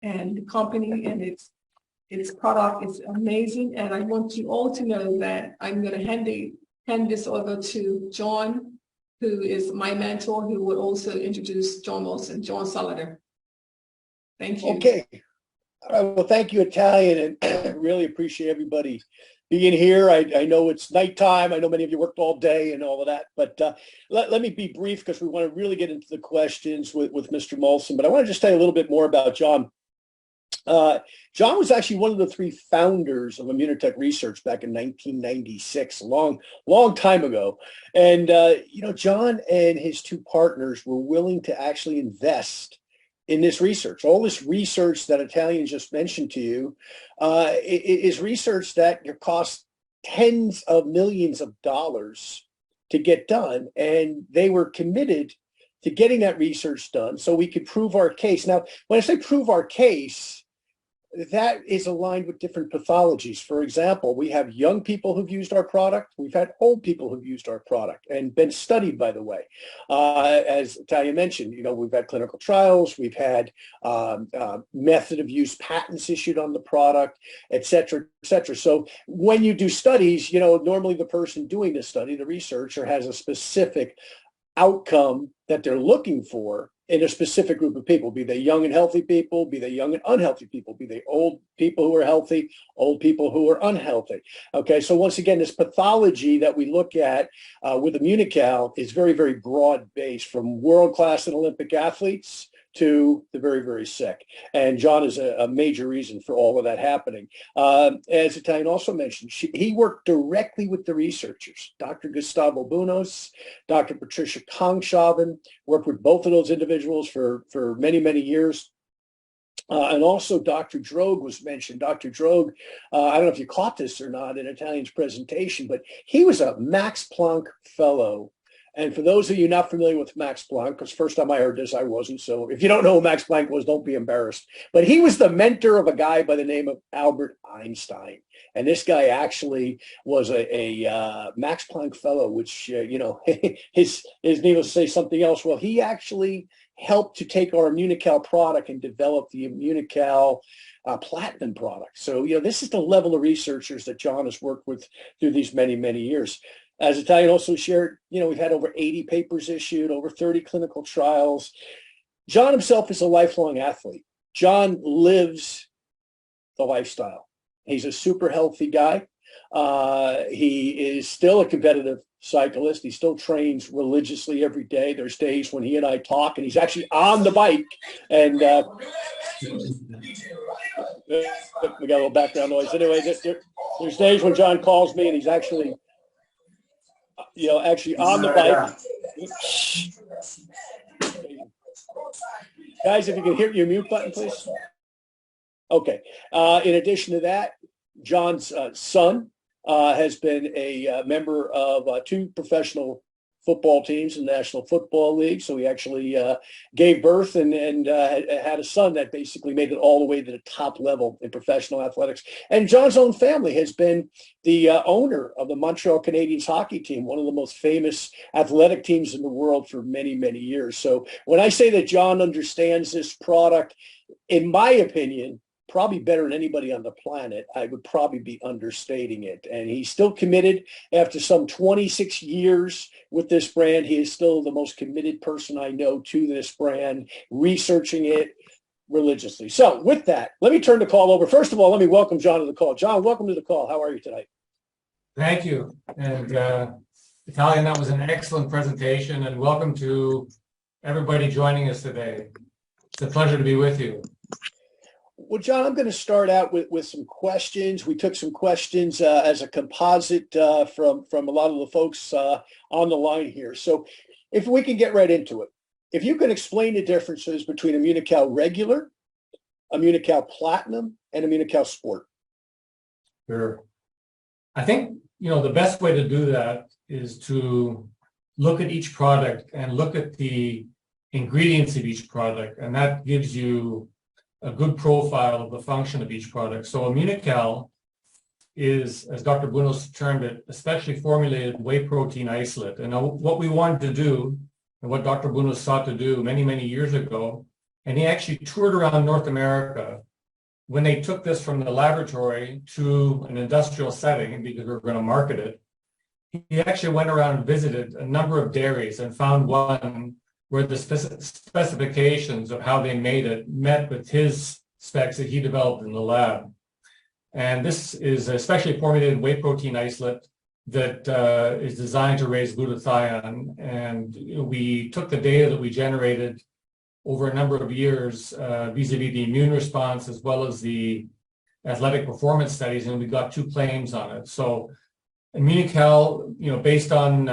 and the company and its product is amazing. And I want you all to know that I'm going to hand this over to John, who is my mentor, who will also introduce John Molson, John Salader. Thank you. Okay. All right. Well, thank you, Italian, and really appreciate everybody being here. I know it's nighttime. I know many of you worked all day and all of that, but let me be brief because we want to really get into the questions with Mr. Molson. But I want to just tell you a little bit more about John. John was actually one of the 3 founders of Immunotech Research back in 1996, a long time ago. And, John and his 2 partners were willing to actually invest in this research. All this research that Italian just mentioned to you is research that costs tens of millions of dollars to get done. And they were committed to getting that research done so we could prove our case. Now, when I say prove our case, that is aligned with different pathologies. For example, we have young people who've used our product. We've had old people who've used our product and been studied, by the way. As Talia mentioned, we've had clinical trials. We've had method of use patents issued on the product, et cetera, et cetera. So when you do studies, normally the person doing the study, the researcher, has a specific outcome that they're looking for in a specific group of people, be they young and healthy people, be they young and unhealthy people, be they old people who are healthy, old people who are unhealthy. Okay, so once again, this pathology that we look at with Immunical is very, very broad-based, from world-class and Olympic athletes to the very, very sick. And John is a major reason for all of that happening. As Italian also mentioned, he worked directly with the researchers. Dr. Gustavo Bunos, Dr. Patricia Kongshaven, worked with both of those individuals for many, many years. And also Dr. Droog was mentioned. Dr. Droog, I don't know if you caught this or not in Italian's presentation, but he was a Max Planck Fellow. And for those of you not familiar with Max Planck, because first time I heard this, I wasn't. So if you don't know who Max Planck was, don't be embarrassed. But he was the mentor of a guy by the name of Albert Einstein. And this guy actually was a Max Planck Fellow, which, his needless to say something else. Well, he actually helped to take our Immunical product and develop the Immunical Platinum product. So, this is the level of researchers that John has worked with through these many, many years. As Italian also shared, we've had over 80 papers issued, over 30 clinical trials. John himself is a lifelong athlete. John lives the lifestyle. He's a super healthy guy. He is still a competitive cyclist. He still trains religiously every day. There's days when he and I talk, and he's actually on the bike. And we got a little background noise. Anyway, there's days when John calls me, and he's actually on the bike. Guys, if you can hear your mute button, please. Okay. In addition to that, John's son has been a member of 2 professional football teams in the National Football League. So he actually gave birth and had a son that basically made it all the way to the top level in professional athletics. And John's own family has been the owner of the Montreal Canadiens hockey team, one of the most famous athletic teams in the world for many, many years. So when I say that John understands this product, in my opinion, probably better than anybody on the planet, I would probably be understating it. And he's still committed after some 26 years with this brand. He is still the most committed person I know to this brand, researching it religiously. So with that, let me turn the call over. First of all, let me welcome John to the call. John, welcome to the call. How are you tonight? Thank you. And Italian, that was an excellent presentation, and welcome to everybody joining us today. It's a pleasure to be with you. Well, John, I'm going to start out with some questions. We took some questions as a composite from a lot of the folks on the line here. So if we can get right into it, if you can explain the differences between Immunical Regular, Immunical Platinum, and Immunical Sport. Sure. I think, the best way to do that is to look at each product and look at the ingredients of each product, and that gives you a good profile of the function of each product. So Immunical is, as Dr. Bunos termed it, a specially formulated whey protein isolate. And what we wanted to do, and what Dr. Bunos sought to do many, many years ago, And he actually toured around North America when they took this from the laboratory to an industrial setting because we were going to market it. He actually went around and visited a number of dairies and found one where the specifications of how they made it met with his specs that he developed in the lab. And this is a specially formulated whey protein isolate that is designed to raise glutathione. And we took the data that we generated over a number of years vis-a-vis the immune response as well as the athletic performance studies, and we got 2 claims on it. So Immunical, based on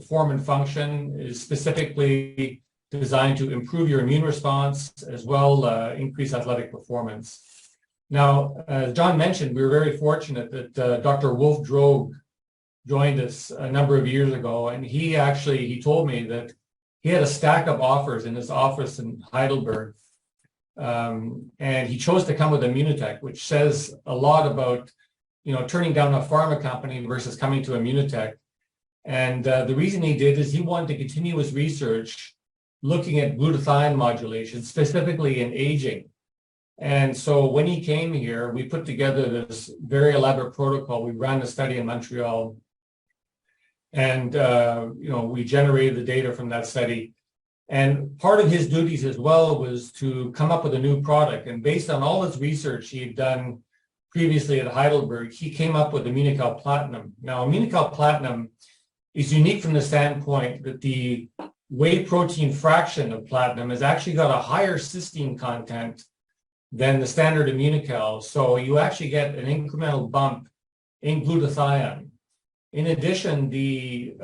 form and function, is specifically designed to improve your immune response as well increase athletic performance. Now, as John mentioned, we were very fortunate that Dr. Wolf Droog joined us a number of years ago, and he told me that he had a stack of offers in his office in Heidelberg, and he chose to come with Immunotech, which says a lot about turning down a pharma company versus coming to Immunotech. And the reason he did is he wanted to continue his research looking at glutathione modulation, specifically in aging. And so when he came here, we put together this very elaborate protocol. We ran a study in Montreal, and we generated the data from that study. And part of his duties as well was to come up with a new product. And based on all his research he had done previously at Heidelberg, he came up with Immunical Platinum. Now, Immunical Platinum is unique from the standpoint that the whey protein fraction of platinum has actually got a higher cysteine content than the standard Immunical. So you actually get an incremental bump in glutathione. In addition, the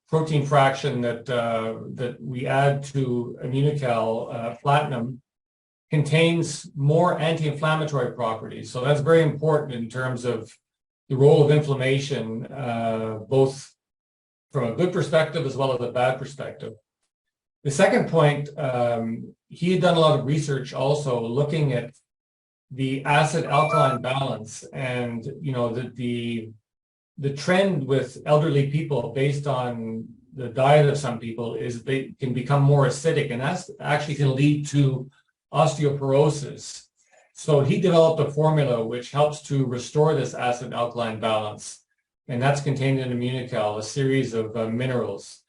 protein fraction that we add to Immunical Platinum contains more anti-inflammatory properties. So that's very important in terms of the role of inflammation, both from a good perspective as well as a bad perspective. The second point, he had done a lot of research also looking at the acid-alkaline balance, and the trend with elderly people based on the diet of some people is they can become more acidic, and that actually can lead to osteoporosis. So he developed a formula which helps to restore this acid-alkaline balance, and that's contained in Immunical, a series of minerals.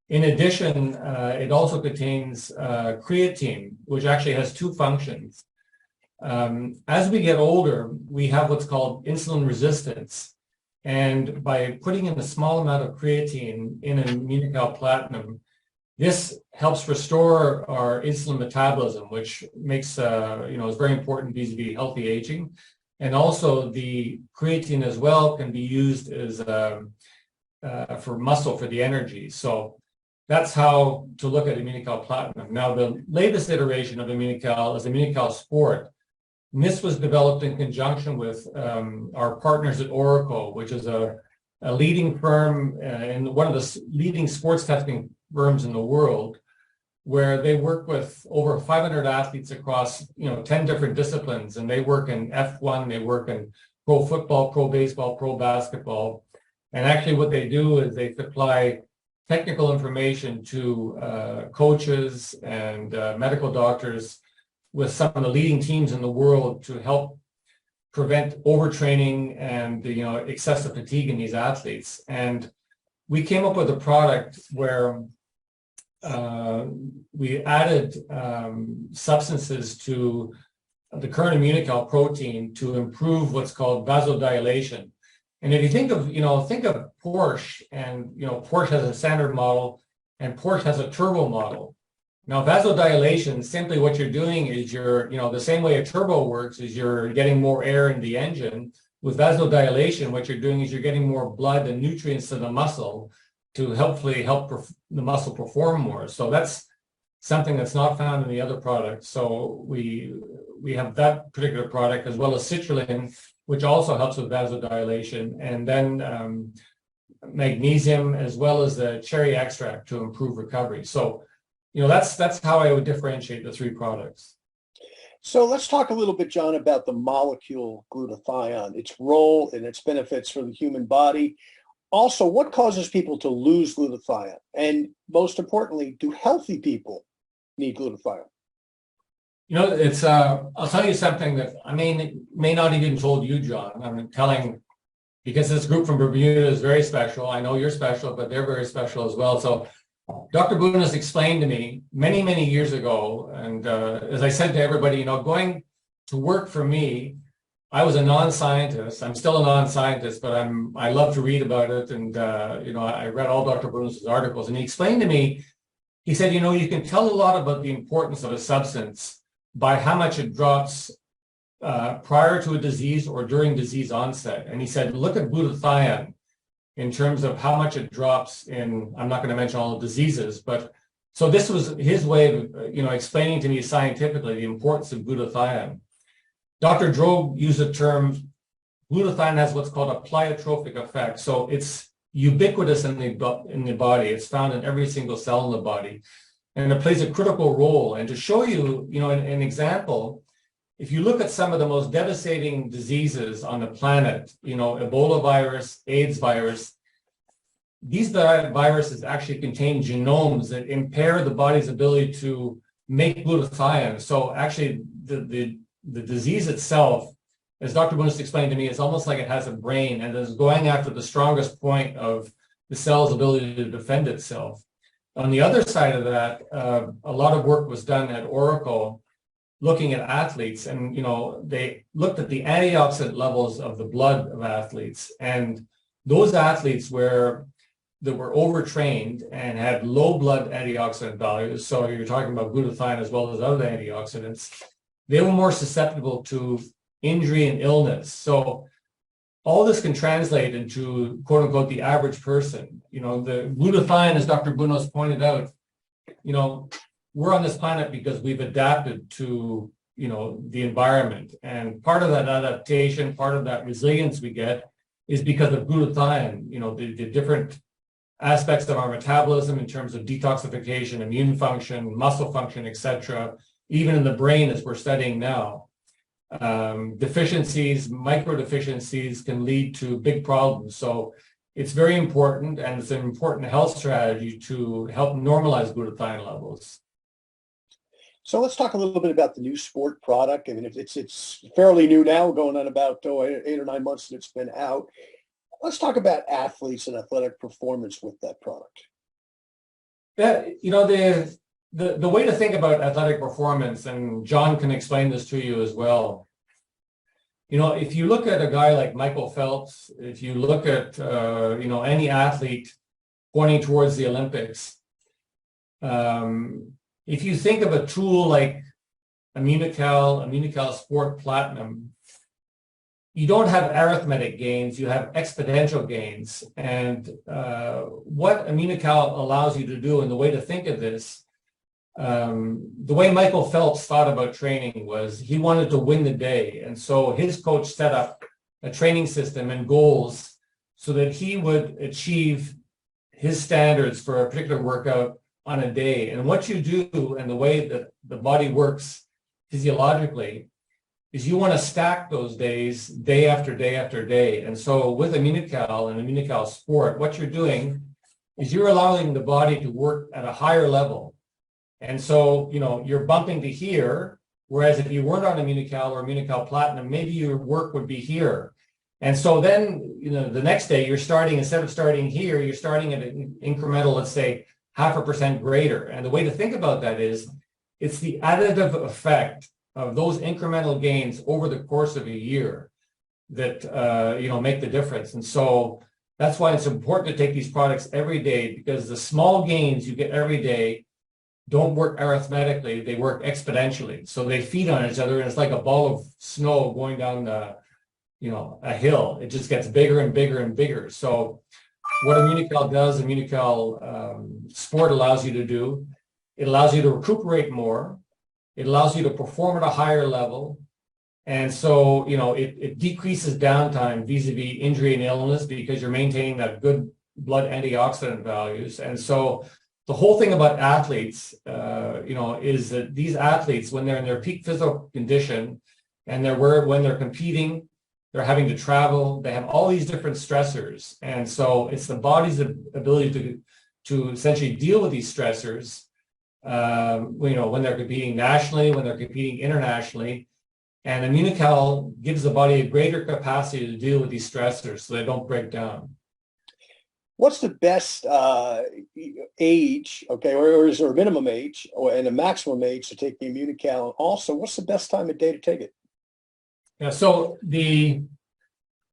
In addition, it also contains creatine, which actually has 2 functions. As we get older, we have what's called insulin resistance. And by putting in a small amount of creatine in an Immunical Platinum, this helps restore our insulin metabolism, which makes, is very important vis-a-vis healthy aging. And also the creatine as well can be used as for muscle, for the energy. So that's how to look at Immunical Platinum. Now, the latest iteration of Immunical is Immunical Sport. And this was developed in conjunction with our partners at Oracle, which is a leading firm and one of the leading sports testing firms in the world, where they work with over 500 athletes across 10 different disciplines, and they work in F1, they work in pro football, pro baseball, pro basketball. And actually what they do is they supply technical information to coaches and medical doctors with some of the leading teams in the world to help prevent overtraining and excessive fatigue in these athletes. And we came up with a product where we added substances to the current Immunical protein to improve what's called vasodilation. And if you think of Porsche, and Porsche has a standard model and Porsche has a turbo model. Now, vasodilation, simply what you're doing is the same way a turbo works is you're getting more air in the engine. With vasodilation, what you're doing is you're getting more blood and nutrients to the muscle to hopefully help the muscle perform more. So that's something that's not found in the other products. So we have that particular product as well as citrulline, which also helps with vasodilation, and then magnesium as well as the cherry extract to improve recovery. So that's how I would differentiate the 3 products. So let's talk a little bit, John, about the molecule glutathione, its role and its benefits for the human body. Also, what causes people to lose glutathione? And most importantly, do healthy people need glutathione? You know, it's I'll tell you something that I may not even told you, John. I'm telling because this group from Bermuda is very special. I know you're special, but they're very special as well. So Dr. Boone has explained to me many, many years ago, and as I said to everybody, you know, going to work for me, I was a non-scientist. I'm still a non-scientist, but I love to read about it. And, you know, I read all Dr. Boone's articles, and he explained to me, he said, you know, you can tell a lot about the importance of a substance by how much it drops prior to a disease or during disease onset. And he said, look at glutathione in terms of how much it drops in, I'm not going to mention all the diseases, but so this was his way of, you know, explaining to me scientifically the importance of glutathione. Dr. Drobe used the term, glutathione has what's called a pleiotropic effect. So it's ubiquitous in the body. It's found in every single cell in the body. And it plays a critical role. And to show you, you know, an example, if you look at some of the most devastating diseases on the planet, you know, Ebola virus, AIDS virus, these viruses actually contain genomes that impair the body's ability to make glutathione. So actually the disease itself, as Dr. Boone explained to me, it's almost like it has a brain and is going after the strongest point of the cell's ability to defend itself. On the other side of that, a lot of work was done at Oracle looking at athletes, and you know, they looked at the antioxidant levels of the blood of athletes, and those athletes that were overtrained and had low blood antioxidant values, so you're talking about glutathione as well as other antioxidants, they were more susceptible to injury and illness. So all this can translate into, quote unquote, the average person. You know, the glutathione, as Dr. Bunos pointed out, you know, we're on this planet because we've adapted to, you know, the environment. And part of that adaptation, part of that resilience we get is because of glutathione, you know, the different aspects of our metabolism in terms of detoxification, immune function, muscle function, etc., even in the brain as we're studying now. Deficiencies, micro deficiencies can lead to big problems. So it's very important, and it's an important health strategy to help normalize glutathione levels. So let's talk a little bit about the new sport product. I mean, it's fairly new now, going on about 8 or 9 months that it's been out. Let's talk about athletes and athletic performance with that product. Yeah, you know, the way to think about athletic performance, and John can explain this to you as well. You know, if you look at a guy like Michael Phelps, if you look at, you know, any athlete pointing towards the Olympics, if you think of a tool like Immunical Sport Platinum, you don't have arithmetic gains, you have exponential gains. And what Immunical allows you to do, and the way to think of this, the way Michael Phelps thought about training was he wanted to win the day. And so his coach set up a training system and goals so that he would achieve his standards for a particular workout on a day. And what you do, and the way that the body works physiologically, is you want to stack those days day after day after day. And so with Immunical and Immunical Sport, what you're doing is you're allowing the body to work at a higher level. And so, you know, you're bumping to here, whereas if you weren't on Immunical or Immunical Platinum, maybe your work would be here. And so then, you know, the next day you're starting, instead of starting here, you're starting at an incremental, let's say, 0.5% greater. And the way to think about that is it's the additive effect of those incremental gains over the course of a year that, you know, make the difference. And so that's why it's important to take these products every day, because the small gains you get every day don't work arithmetically, they work exponentially. So they feed on each other, and it's like a ball of snow going down, you know, a hill. It just gets bigger and bigger and bigger. So what Immunical does, Immunical Sport allows you to do, it allows you to recuperate more. It allows you to perform at a higher level. And so, you know, it decreases downtime vis-a-vis injury and illness because you're maintaining that good blood antioxidant values. And so the whole thing about athletes, you know, is that these athletes, when they're in their peak physical condition and when they're competing, they're having to travel, they have all these different stressors. And so it's the body's ability to essentially deal with these stressors when they're competing nationally, when they're competing internationally. And Immunical gives the body a greater capacity to deal with these stressors so they don't break down. What's the best age, okay, or is there a minimum age and a maximum age to take the Immunical? And also, what's the best time of day to take it? Yeah, so the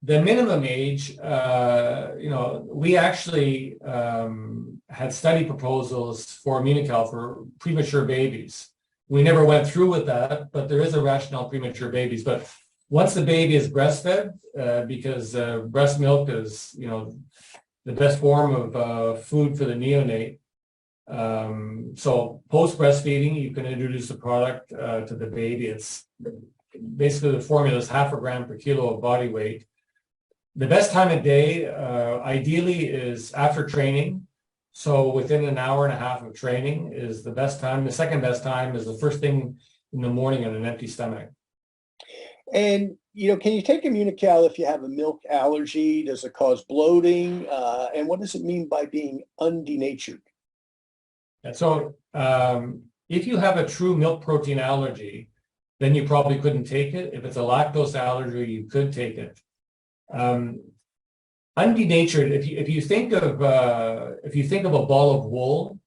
minimum age, we actually had study proposals for Immunical for premature babies. We never went through with that, but there is a rationale premature babies. But once the baby is breastfed, because breast milk is, the best form of food for the neonate. So post breastfeeding, you can introduce the product to the baby. It's basically the formula is 0.5 gram per kilo of body weight. The best time of day, ideally, is after training. So within an hour and a half of training is the best time. The second best time is the first thing in the morning on an empty stomach. And, can you take Immunical if you have a milk allergy? Does it cause bloating? And what does it mean by being undenatured? And so if you have a true milk protein allergy, then you probably couldn't take it. If it's a lactose allergy, you could take it. Undenatured, if you think of a ball of wool,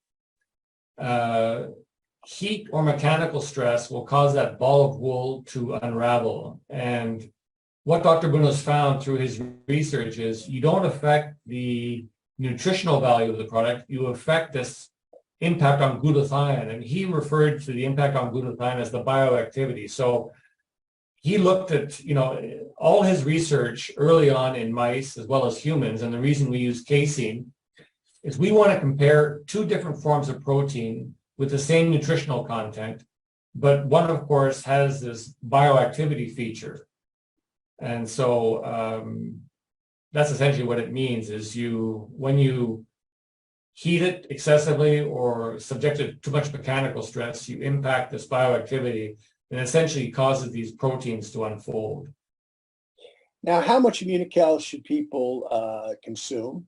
heat or mechanical stress will cause that ball of wool to unravel. And what Dr. Bruno's found through his research is you don't affect the nutritional value of the product, you affect this impact on glutathione. And he referred to the impact on glutathione as the bioactivity. So he looked at, all his research early on in mice as well as humans, and the reason we use casein is we want to compare two different forms of protein with the same nutritional content, but one, of course, has this bioactivity feature. And so that's essentially what it means is when you heat it excessively or subject it to too much mechanical stress, you impact this bioactivity and essentially causes these proteins to unfold. Now, how much Immunical should people consume?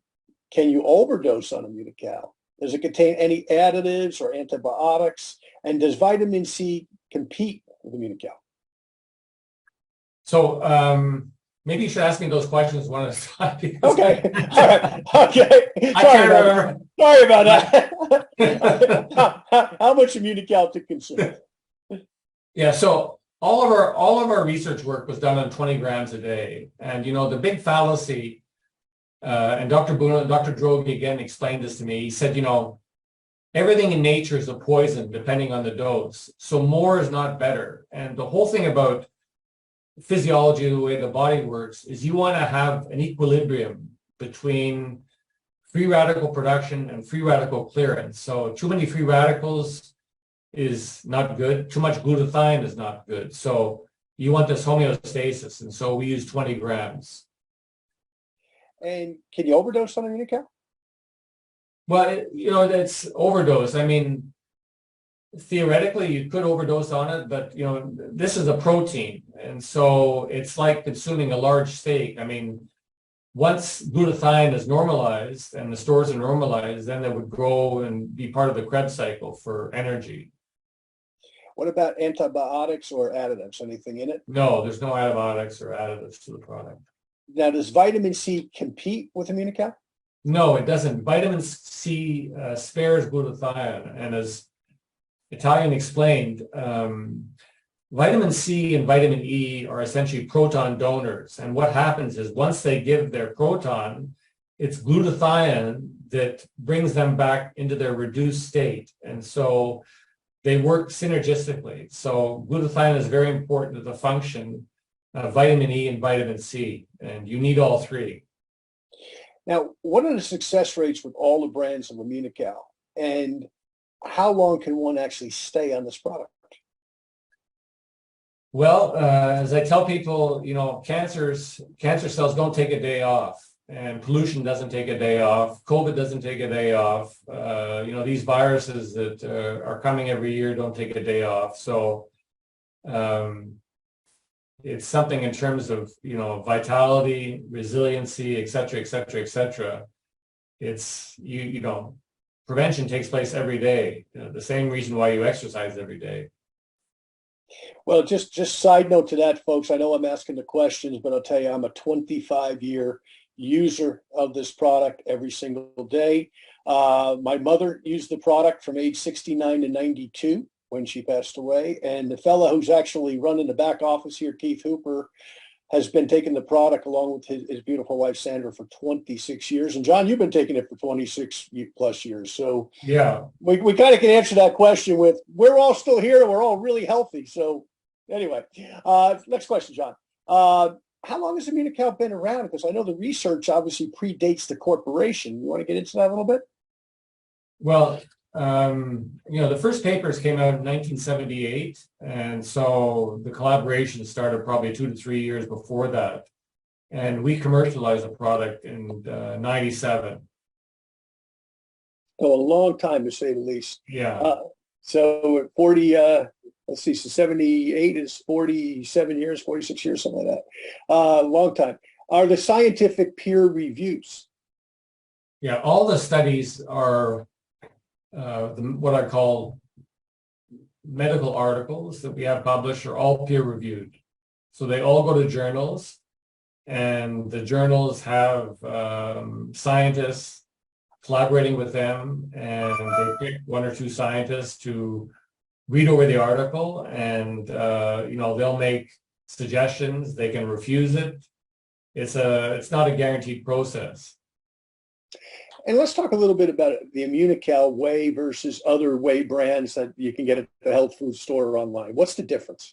Can you overdose on Immunical? Does it contain any additives or antibiotics? And does vitamin C compete with Immunical? So maybe you should ask me those questions one at a time. Okay. All right. Okay. I can't remember. Sorry about that. How much Immunical to consume? Yeah, so all of our research work was done on 20 grams a day. And the big fallacy, and Dr. Drogi again explained this to me. He said, everything in nature is a poison depending on the dose. So more is not better. And the whole thing about physiology, the way the body works, is you want to have an equilibrium between free radical production and free radical clearance. So too many free radicals is not good. Too much glutathione is not good. So you want this homeostasis. And so we use 20 grams. And can you overdose on Immunical? Well, it's overdose. I mean, theoretically, you could overdose on it, but, this is a protein. And so it's like consuming a large steak. I mean, once glutathione is normalized and the stores are normalized, then it would grow and be part of the Krebs cycle for energy. What about antibiotics or additives? Anything in it? No, there's no antibiotics or additives to the product. Now, does vitamin C compete with Immunical? No, it doesn't. Vitamin C spares glutathione. And as Italian explained, vitamin C and vitamin E are essentially proton donors. And what happens is once they give their proton, it's glutathione that brings them back into their reduced state. And so they work synergistically. So glutathione is very important to the function of vitamin E and vitamin C, and you need all three. Now, what are the success rates with all the brands of Immunical? And how long can one actually stay on this product? Well, as I tell people, cancer cells don't take a day off, and pollution doesn't take a day off. COVID doesn't take a day off. These viruses that are coming every year don't take a day off. So it's something in terms of, vitality, resiliency, et cetera, et cetera, et cetera. It's, prevention takes place every day. You know, the same reason why you exercise every day. Well, just side note to that, folks. I know I'm asking the questions, but I'll tell you, I'm a 25-year user of this product every single day. My mother used the product from age 69 to 92 when she passed away. And the fella who's actually running the back office here, Keith Hooper, has been taking the product along with his beautiful wife, Sandra, for 26 years. And John, you've been taking it for 26 plus years. So yeah, we kind of can answer that question with, we're all still here and we're all really healthy. So anyway, next question, John. How long has Immunical been around? Because I know the research obviously predates the corporation. You want to get into that a little bit? well, the first papers came out in 1978, and so the collaboration started probably 2 to 3 years before that, and we commercialized the product in 97. Oh, a long time to say the least. Yeah. So 40, let's see, so 78 is 47 years, 46 years, something like that. Long time. Are the scientific peer reviews? Yeah, all the studies are what I call medical articles that we have published are all peer reviewed. So they all go to journals, and the journals have scientists collaborating with them, and they pick 1 or 2 scientists to read over the article, and they'll make suggestions. They can refuse it. It's not a guaranteed process. And let's talk a little bit about the Immunical whey versus other whey brands that you can get at the health food store or online. What's the difference?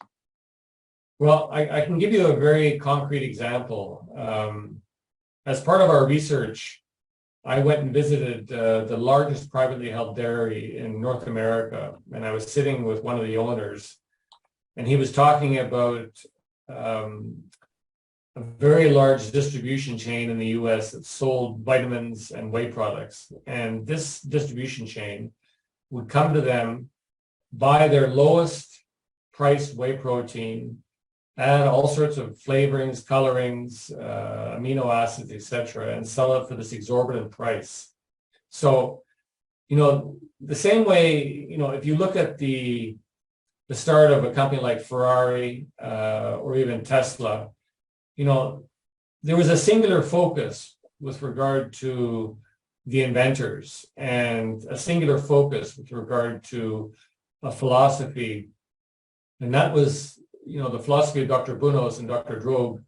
Well, I can give you a very concrete example. As part of our research, I went and visited the largest privately held dairy in North America, and I was sitting with one of the owners, and he was talking about a very large distribution chain in the US that sold vitamins and whey products. And this distribution chain would come to them, buy their lowest priced whey protein, add all sorts of flavorings, colorings, amino acids, etc., and sell it for this exorbitant price. So, the same way, if you look at the start of a company like Ferrari or even Tesla, there was a singular focus with regard to the inventors and a singular focus with regard to a philosophy. And that was, the philosophy of Dr. Bunos and Dr. Droog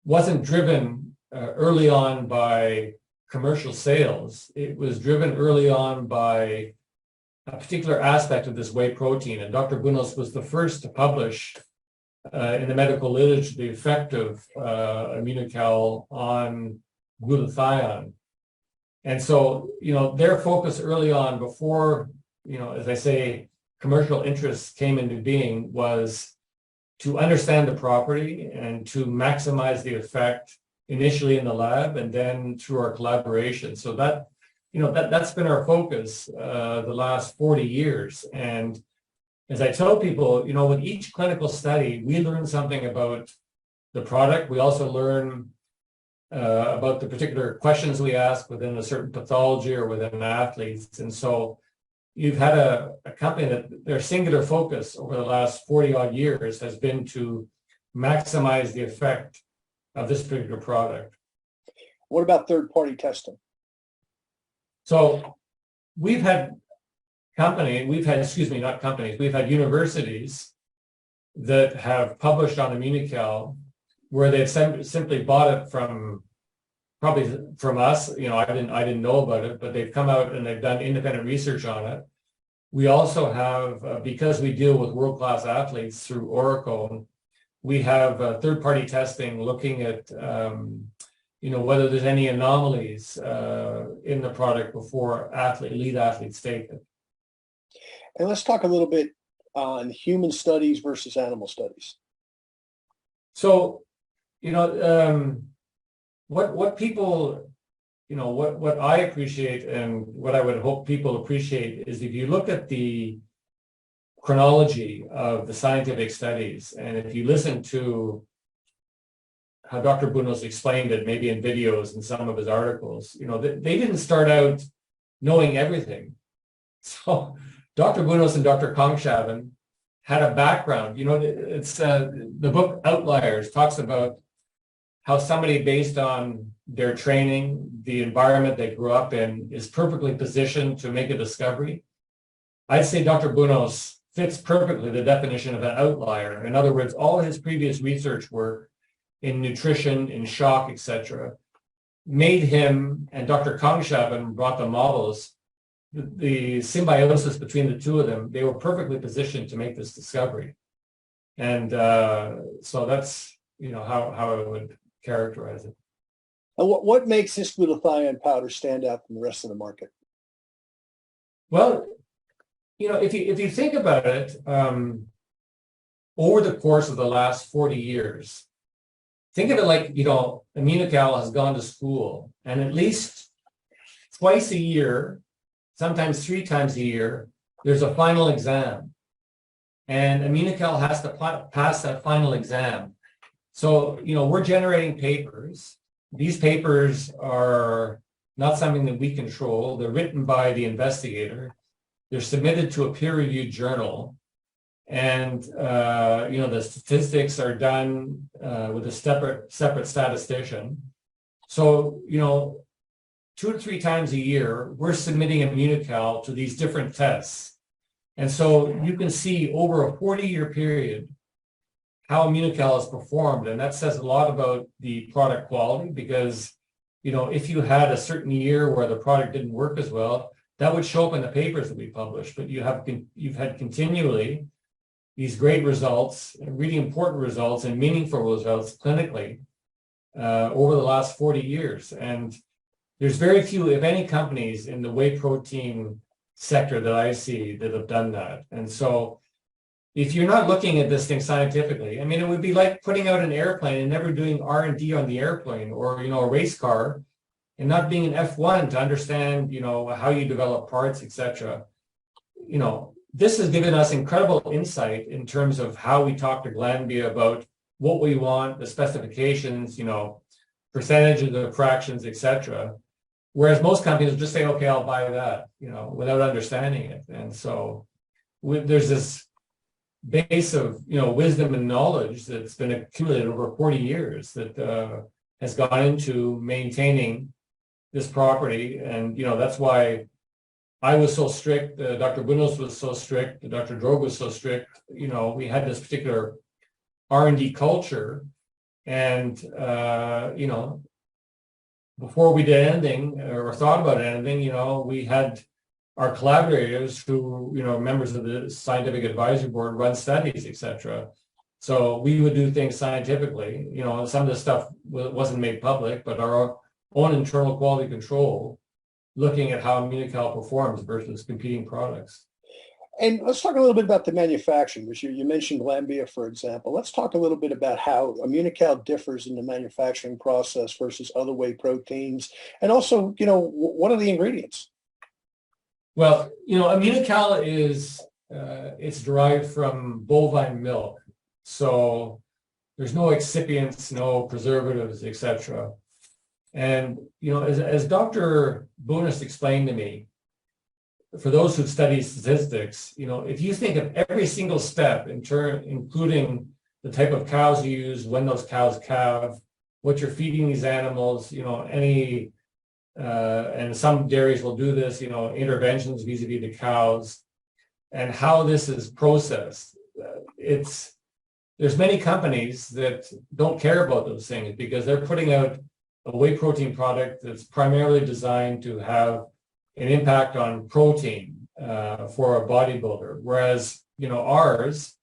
wasn't driven early on by commercial sales. It was driven early on by a particular aspect of this whey protein. And Dr. Bunos was the first to publish in the medical literature the effect of Immunical on glutathione. And so, their focus early on, before, as I say, commercial interests came into being, was to understand the property and to maximize the effect initially in the lab and then through our collaboration. So that's been our focus the last 40 years. And as I tell people, with each clinical study, we learn something about the product. We also learn about the particular questions we ask within a certain pathology or within athletes. And so you've had a company that their singular focus over the last 40 odd years has been to maximize the effect of this particular product. What about third-party testing? So we've had universities that have published on Immunical where they've simply bought it probably from us. I didn't know about it, but they've come out and they've done independent research on it. We also have, because we deal with world-class athletes through Oricone, we have third-party testing looking at whether there's any anomalies in the product before elite athletes take it. And let's talk a little bit on human studies versus animal studies. So, what people, what I appreciate and what I would hope people appreciate is if you look at the chronology of the scientific studies, and if you listen to how Dr. Bunos explained it, maybe in videos and some of his articles, they didn't start out knowing everything. So Dr. Bunos and Dr. Kongshaven had a background. It's the book Outliers talks about how somebody based on their training, the environment they grew up in, is perfectly positioned to make a discovery. I'd say Dr. Bunos fits perfectly the definition of an outlier. In other words, all his previous research work in nutrition, in shock, etc., made him, and Dr. Kongshaven brought the models, the symbiosis between the two of them, they were perfectly positioned to make this discovery. And so that's, how I would characterize it. And what makes this glutathione powder stand out from the rest of the market? Well, if you think about it, over the course of the last 40 years, think of it like, Immunocal has gone to school, and at least twice a year, sometimes 3 times a year, there's a final exam. And Immunocal has to pass that final exam. So, we're generating papers. These papers are not something that we control. They're written by the investigator. They're submitted to a peer-reviewed journal. And, the statistics are done with a separate statistician. So, 2 to 3 times a year, we're submitting Immunocal to these different tests. And so you can see over a 40-year period how Immunocal has performed. And that says a lot about the product quality, because, if you had a certain year where the product didn't work as well, that would show up in the papers that we publish. But you've had continually these great results, really important results and meaningful results clinically over the last 40 years. And there's very few, if any, companies in the whey protein sector that I see that have done that. And so if you're not looking at this thing scientifically, it would be like putting out an airplane and never doing R&D on the airplane, or, a race car, and not being an F1 to understand, how you develop parts, etc. This has given us incredible insight in terms of how we talk to Glanbia about what we want, the specifications, percentages of fractions, etc. Whereas most companies will just say, okay, I'll buy that, without understanding it. And so there's this base of, wisdom and knowledge that's been accumulated over 40 years that has gone into maintaining this property. And, that's why I was so strict, Dr. Bunos was so strict, Dr. Droge was so strict. We had this particular R&D culture, and, before we did anything or thought about anything, we had our collaborators who, members of the scientific advisory board, run studies, etc. So we would do things scientifically. Some of the stuff wasn't made public, but our own internal quality control, looking at how Immunocal performs versus competing products. And let's talk a little bit about the manufacturing, which you mentioned Glanbia, for example. Let's talk a little bit about how Immunocal differs in the manufacturing process versus other whey proteins, and also, what are the ingredients? Well, Immunocal is, it's derived from bovine milk. So there's no excipients, no preservatives, etc. And, as Dr. Bunos explained to me, for those who've studied statistics, if you think of every single step including the type of cows you use, when those cows calve, what you're feeding these animals, any, and some dairies will do this, interventions vis-a-vis the cows, and how this is processed. There's many companies that don't care about those things because they're putting out a whey protein product that's primarily designed to have an impact on protein for a bodybuilder, whereas ours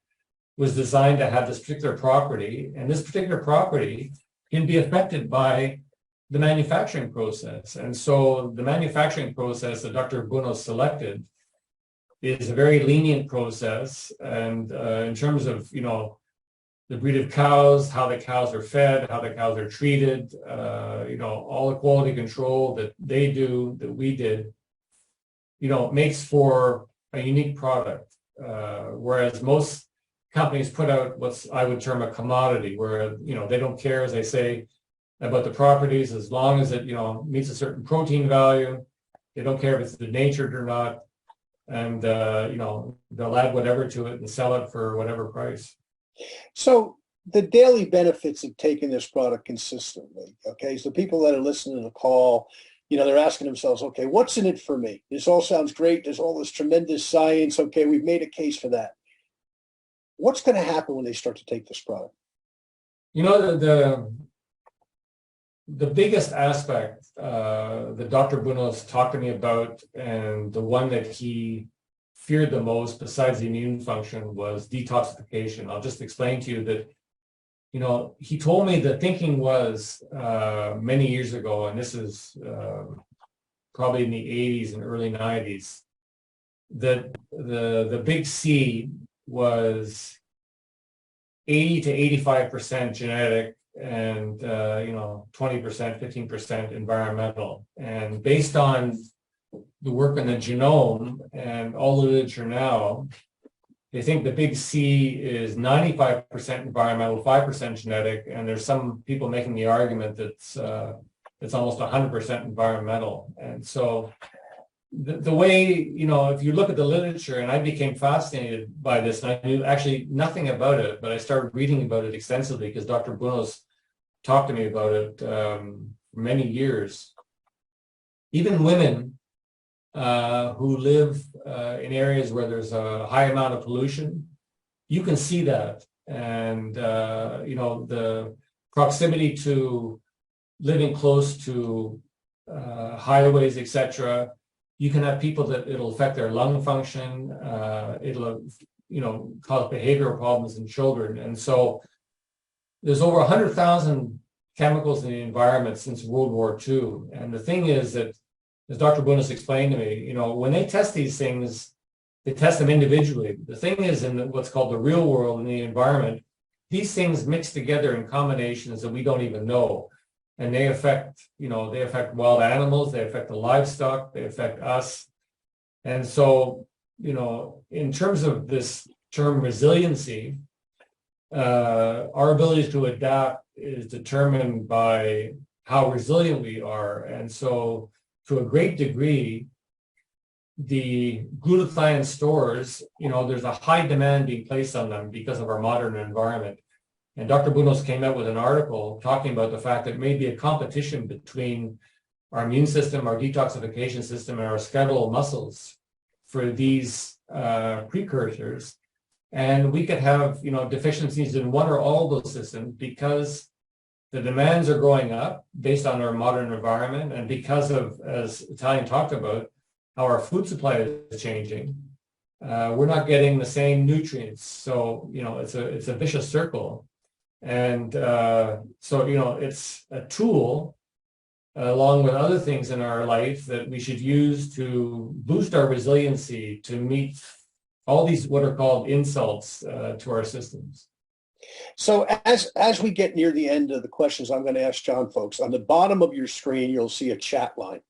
was designed to have this particular property, and this particular property can be affected by the manufacturing process. And so the manufacturing process that Dr. Bunos selected is a very lenient process, and in terms of the breed of cows, how the cows are fed, how the cows are treated, all the quality control that they do, that we did, makes for a unique product. Whereas most companies put out what I would term a commodity, where, they don't care, as I say, about the properties, as long as it, meets a certain protein value, They don't care if it's denatured or not. And, they'll add whatever to it and sell it for whatever price. So the daily benefits of taking this product consistently, okay? So people that are listening to the call, they're asking themselves, okay, what's in it for me? This all sounds great. There's all this tremendous science. Okay, we've made a case for that. What's going to happen when they start to take this product? The biggest aspect that Dr. Bunos talked to me about, and the one that he feared the most besides the immune function, was detoxification. I'll just explain to you that, he told me the thinking was many years ago, and this is probably in the 80s and early 90s, that the big C was 80 to 85% genetic and 20%, 15% environmental. And based on the work on the genome and all the literature now, they think the big C is 95% environmental, 5% genetic, and there's some people making the argument that it's almost 100% environmental. And so the way, if you look at the literature, and I became fascinated by this, and I knew actually nothing about it, but I started reading about it extensively because Dr. Bunos talked to me about it for many years. Even women who live in areas where there's a high amount of pollution, you can see that. And, the proximity to living close to highways, etc., you can have people that it'll affect their lung function. It'll, cause behavioral problems in children. And so there's over 100,000 chemicals in the environment since World War II. And the thing is that, as Dr. Bunos explained to me, when they test these things, they test them individually. The thing is, in what's called the real world, in the environment, these things mix together in combinations that we don't even know. And they affect wild animals, they affect the livestock, they affect us. And so, in terms of this term resiliency, our ability to adapt is determined by how resilient we are. And so, to a great degree, the glutathione stores, there's a high demand being placed on them because of our modern environment. And Dr. Bunos came out with an article talking about the fact that maybe a competition between our immune system, our detoxification system, and our skeletal muscles for these precursors. And we could have, deficiencies in one or all those systems because the demands are going up based on our modern environment, and because of, as Italian talked about, how our food supply is changing, we're not getting the same nutrients. So, it's a vicious circle. And it's a tool along with other things in our life that we should use to boost our resiliency to meet all these what are called insults to our systems. So as we get near the end of the questions I'm going to ask John, folks, on the bottom of your screen, you'll see a chat line.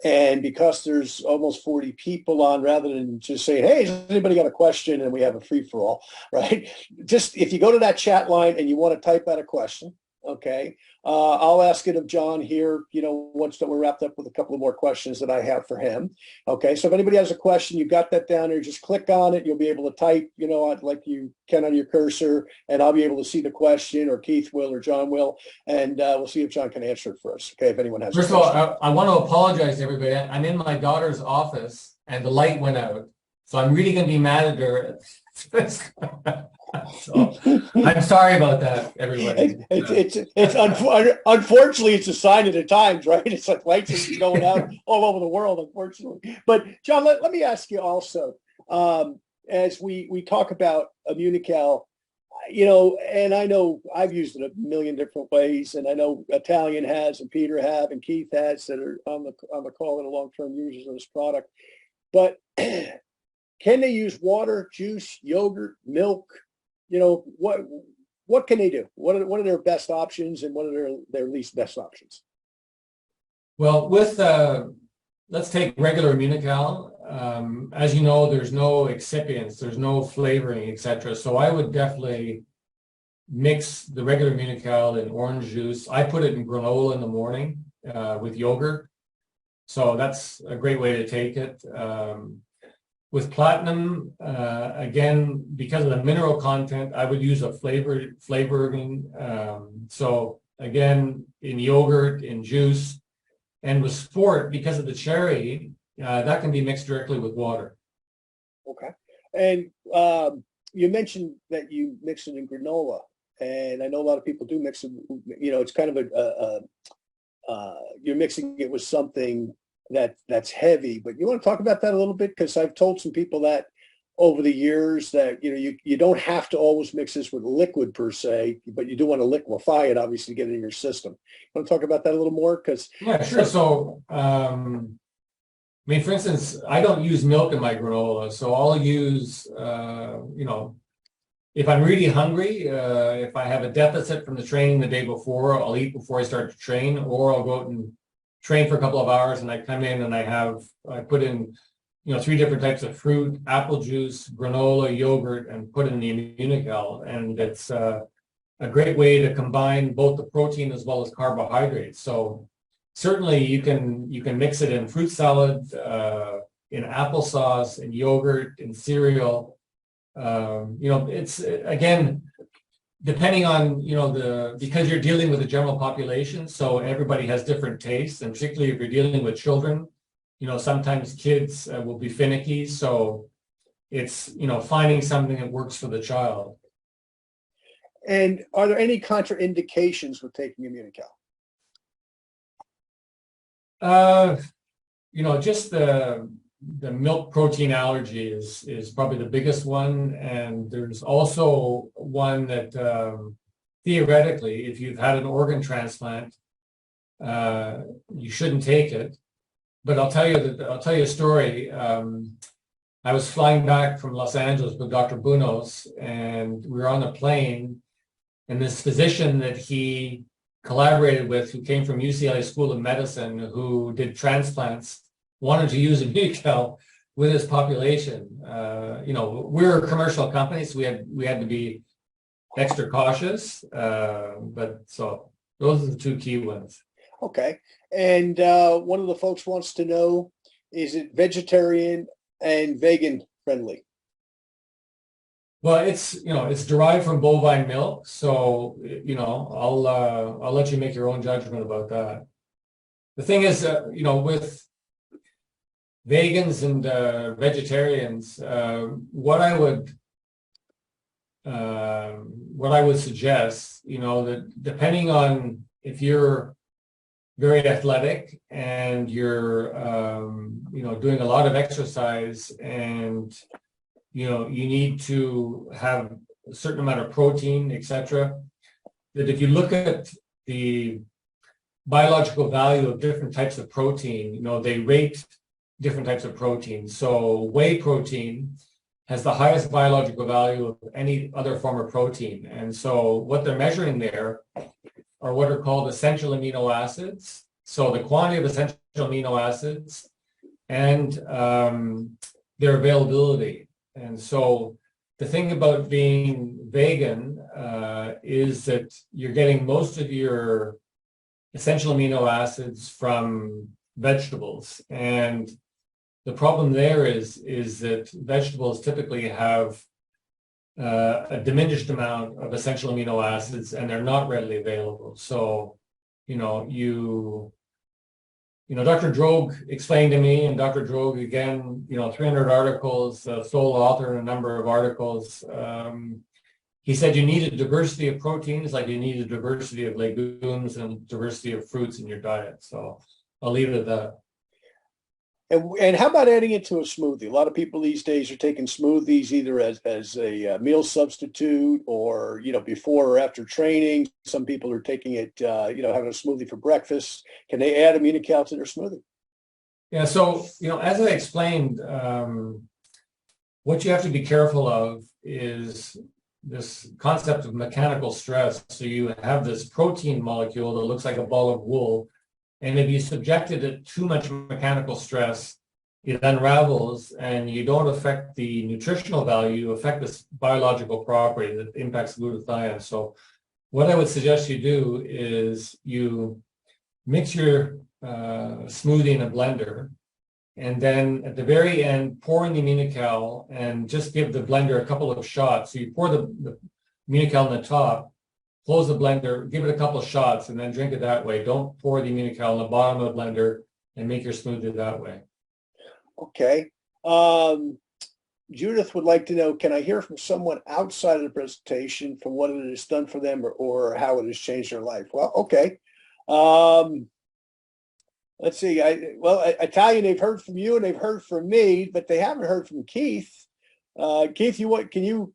And because there's almost 40 people on, rather than just saying, hey, has anybody got a question? And we have a free-for-all, right? Just if you go to that chat line and you want to type out a question, okay, I'll ask it of John here, once that we're wrapped up with a couple of more questions that I have for him. Okay, so if anybody has a question, you got that down there, just click on it. You'll be able to type, like you can on your cursor, and I'll be able to see the question, or Keith will, or John will, and we'll see if John can answer it for us. Okay, if anyone has First a question. of all, I want to apologize to everybody. I'm in my daughter's office and the light went out. So I'm really going to be mad at her. So, I'm sorry about that, everybody. Unfortunately, it's a sign of the times, right? It's like lights are going out all over the world, unfortunately. But John, let me ask you also, as we talk about Immunical, and I know I've used it a million different ways, and I know Italian has, and Peter have, and Keith has, that are on the call that are long-term users of this product. But can they use water, juice, yogurt, milk? What can they do? What are their best options, and what are their least best options? Well, let's take regular Immunical. As you know, there's no excipients, there's no flavoring, etc. So I would definitely mix the regular Immunical in orange juice. I put it in granola in the morning with yogurt. So that's a great way to take it. With platinum, again, because of the mineral content, I would use a flavoring. So again, in yogurt, in juice, and with sport, because of the cherry, that can be mixed directly with water. Okay. And you mentioned that you mix it in granola, and I know a lot of people do mix it. It's kind of you're mixing it with something that's heavy. But you want to talk about that a little bit, because I've told some people that over the years that you don't have to always mix this with liquid per se, but you do want to liquefy it, obviously, to get it in your system. You want to talk about that a little more? Because yeah, sure. So I mean, for instance, I don't use milk in my granola, so I'll use, if I'm really hungry, if I have a deficit from the training the day before, I'll eat before I start to train, or I'll go out and train for a couple of hours, and I come in and I put in, 3 different types of fruit, apple juice, granola, yogurt, and put in the Immunical, and it's a great way to combine both the protein as well as carbohydrates. So certainly you can mix it in fruit salad, in applesauce, in yogurt, in cereal. It's again, depending on, because you're dealing with the general population, so everybody has different tastes, and particularly if you're dealing with children, sometimes kids will be finicky. So it's, finding something that works for the child. And are there any contraindications with taking Immunical? Just the milk protein allergy is probably the biggest one. And there's also one that theoretically, if you've had an organ transplant, you shouldn't take it. But I'll tell you a story. I was flying back from Los Angeles with Dr. Bunos, and we were on a plane, and this physician that he collaborated with, who came from UCLA School of Medicine, who did transplants, wanted to use Immunical with his population. We're a commercial company, so we had to be extra cautious. But so those are the 2 key ones. Okay. And one of the folks wants to know, is it vegetarian and vegan friendly? Well, it's derived from bovine milk, so I'll let you make your own judgment about that. The thing is, with vegans and vegetarians, what I would suggest, that depending on if you're very athletic and you're doing a lot of exercise, and you need to have a certain amount of protein, etc., that if you look at the biological value of different types of protein, they rate different types of protein. So whey protein has the highest biological value of any other form of protein. And so what they're measuring there are what are called essential amino acids. So the quantity of essential amino acids and their availability. And so the thing about being vegan is that you're getting most of your essential amino acids from vegetables. And the problem there is that vegetables typically have a diminished amount of essential amino acids, and they're not readily available. So, Dr. Droog explained to me, and Dr. Droog, again, 300 articles, sole author in a number of articles. He said you need a diversity of proteins like you need a diversity of legumes and diversity of fruits in your diet. So I'll leave it at that. And how about adding it to a smoothie? A lot of people these days are taking smoothies either as a meal substitute or, before or after training. Some people are taking it, having a smoothie for breakfast. Can they add Immunical to their smoothie? Yeah. So, as I explained, what you have to be careful of is this concept of mechanical stress. So you have this protein molecule that looks like a ball of wool. And if you subjected it too much mechanical stress, it unravels, and you don't affect the nutritional value, you affect this biological property that impacts glutathione. So what I would suggest you do is you mix your smoothie in a blender, and then at the very end, pour in the Immunical and just give the blender a couple of shots. So you pour the Immunical on the top, close the blender, give it a couple of shots, and then drink it that way. Don't pour the Immunical on the bottom of the blender and make your smoothie that way. Okay. Judith would like to know, can I hear from someone outside of the presentation from what it has done for them or how it has changed their life? Well, okay. Let's see. Italian, they've heard from you and they've heard from me, but they haven't heard from Keith. Keith, can you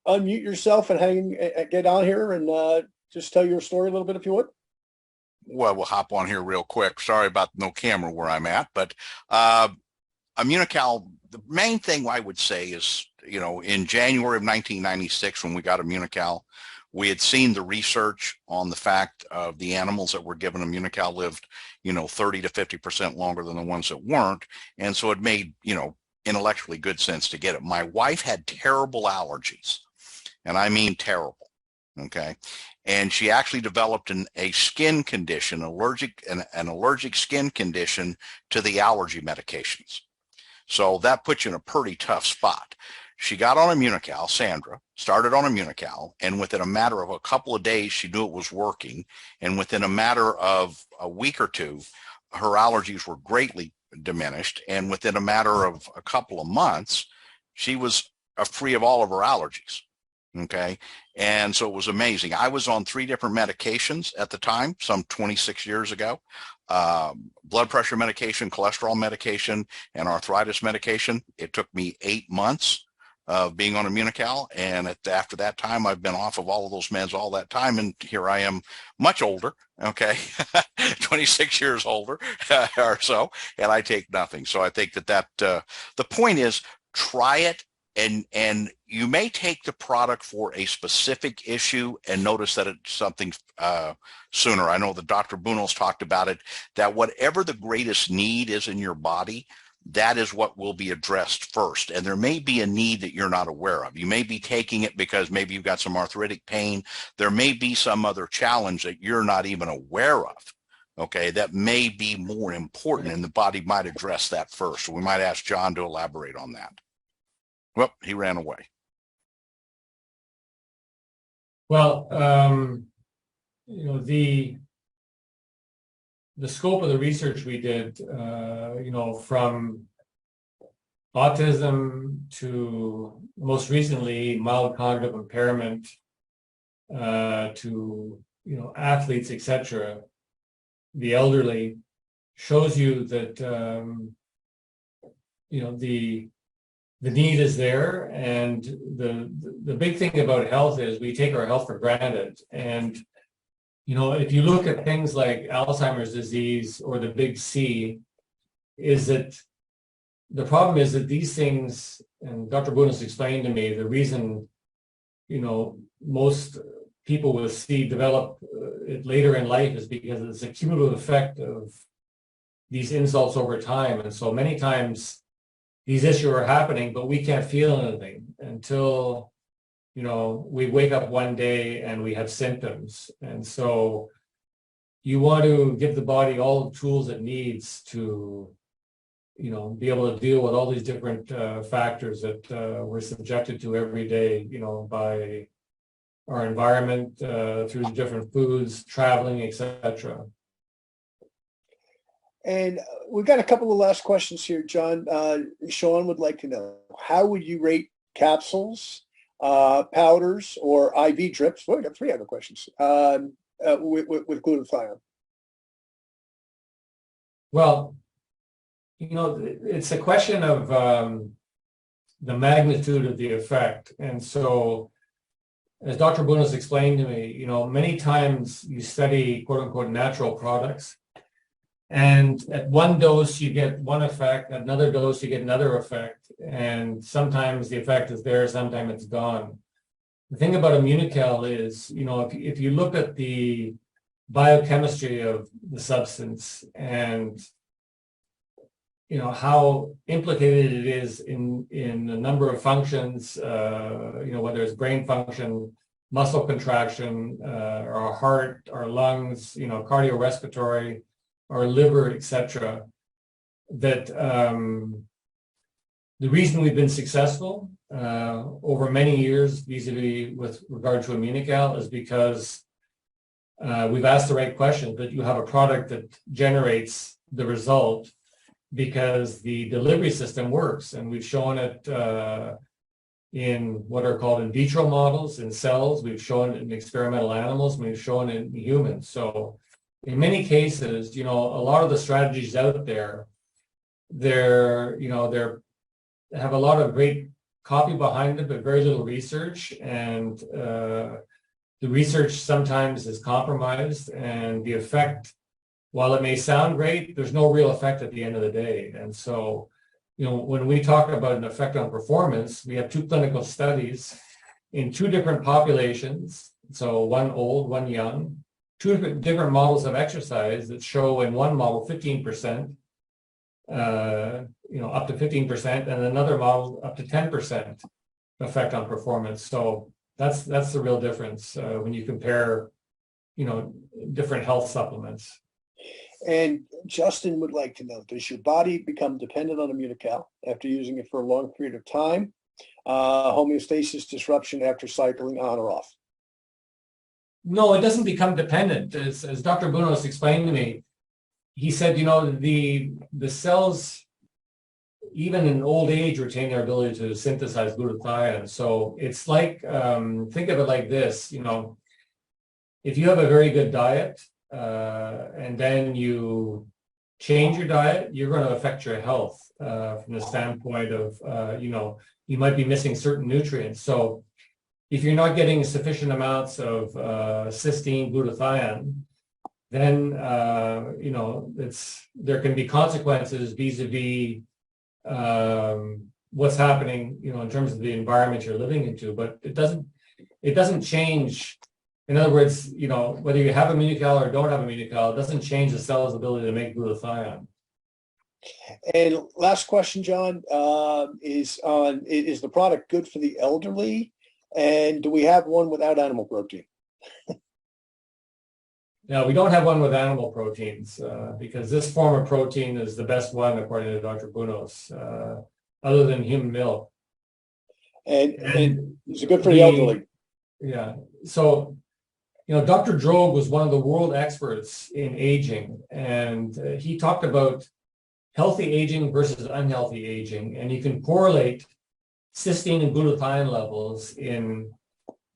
unmute yourself and get on here and just tell your story a little bit if you would? Well, we'll hop on here real quick. Sorry about no camera where I'm at, but Immunical, the main thing I would say is, in January of 1996, when we got Immunical, we had seen the research on the fact of the animals that were given Immunical lived, 30 to 50% longer than the ones that weren't. And so it made, intellectually good sense to get it. My wife had terrible allergies, and I mean terrible. Okay. And she actually developed a skin condition, an allergic skin condition to the allergy medications. So that puts you in a pretty tough spot. She got on Immunical, Sandra, started on Immunical, and within a matter of a couple of days, she knew it was working. And within a matter of a week or two, her allergies were greatly diminished. And within a matter of a couple of months, she was free of all of her allergies. Okay. And so it was amazing. I was on 3 different medications at the time, some 26 years ago. Blood pressure medication, cholesterol medication, and arthritis medication. It took me 8 months of being on Immunical. And after that time, I've been off of all of those meds all that time. And here I am much older. Okay. 26 years older or so. And I take nothing. So I think that the point is, try it. And you may take the product for a specific issue and notice that it's something sooner. I know that Dr. Bunos talked about it, that whatever the greatest need is in your body, that is what will be addressed first. And there may be a need that you're not aware of. You may be taking it because maybe you've got some arthritic pain. There may be some other challenge that you're not even aware of. Okay, that may be more important, and the body might address that first. So we might ask John to elaborate on that. Well, he ran away. Well, the scope of the research we did, from autism to most recently mild cognitive impairment, to athletes, etc., the elderly, shows you that the need is there, and the big thing about health is we take our health for granted. And if you look at things like Alzheimer's disease or the big C, is that the problem is that these things, and Dr. Bunos explained to me, the reason most people with C develop it later in life is because it's a cumulative effect of these insults over time. And so many times these issues are happening, but we can't feel anything until, we wake up one day and we have symptoms. And so you want to give the body all the tools it needs to, be able to deal with all these different factors that we're subjected to every day, by our environment, through different foods, traveling, etc. And we've got a couple of last questions here, John. Sean would like to know, how would you rate capsules, powders, or IV drips? Well, we got 3 other questions with glutathione. Well, it's a question of the magnitude of the effect. And so, as Dr. Bunos explained to me, many times you study quote unquote natural products, and at one dose you get one effect, at another dose you get another effect, and sometimes the effect is there, sometimes it's gone. The thing about Immunical is, if you look at the biochemistry of the substance and how implicated it is in a number of functions, whether it's brain function, muscle contraction, our heart, our lungs, cardiorespiratory, our liver, etc. That the reason we've been successful over many years vis-a-vis with regard to Immunical is because we've asked the right questions, that you have a product that generates the result because the delivery system works. And we've shown it in what are called in vitro models, in cells. We've shown it in experimental animals, and we've shown it in humans. So in many cases, a lot of the strategies out there, they're have a lot of great copy behind them, but very little research. And the research sometimes is compromised, and the effect, while it may sound great, there's no real effect at the end of the day. And so, when we talk about an effect on performance, we have 2 clinical studies in 2 different populations. So one old, one young, 2 different models of exercise that show in one model 15%, up to 15%, and another model up to 10% effect on performance. So that's the real difference when you compare, different health supplements. And Justin would like to know, does your body become dependent on Immunical after using it for a long period of time? Homeostasis disruption after cycling on or off? No, it doesn't become dependent. As Dr. Bunos explained to me, he said, the cells, even in old age, retain their ability to synthesize glutathione. So it's like, think of it like this, if you have a very good diet, and then you change your diet, you're going to affect your health from the standpoint of, you might be missing certain nutrients. So if you're not getting sufficient amounts of cysteine, glutathione, then, there can be consequences vis-a-vis what's happening, in terms of the environment you're living into. But it doesn't change. In other words, whether you have Immunical or don't have Immunical, it doesn't change the cell's ability to make glutathione. And last question, John, is the product good for the elderly? And do we have one without animal protein? No, we don't have one with animal proteins because this form of protein is the best one, according to Dr. Bunos, other than human milk. And is it good for the elderly? Yeah. So, Dr. Droog was one of the world experts in aging, and he talked about healthy aging versus unhealthy aging, and you can correlate cysteine and glutathione levels in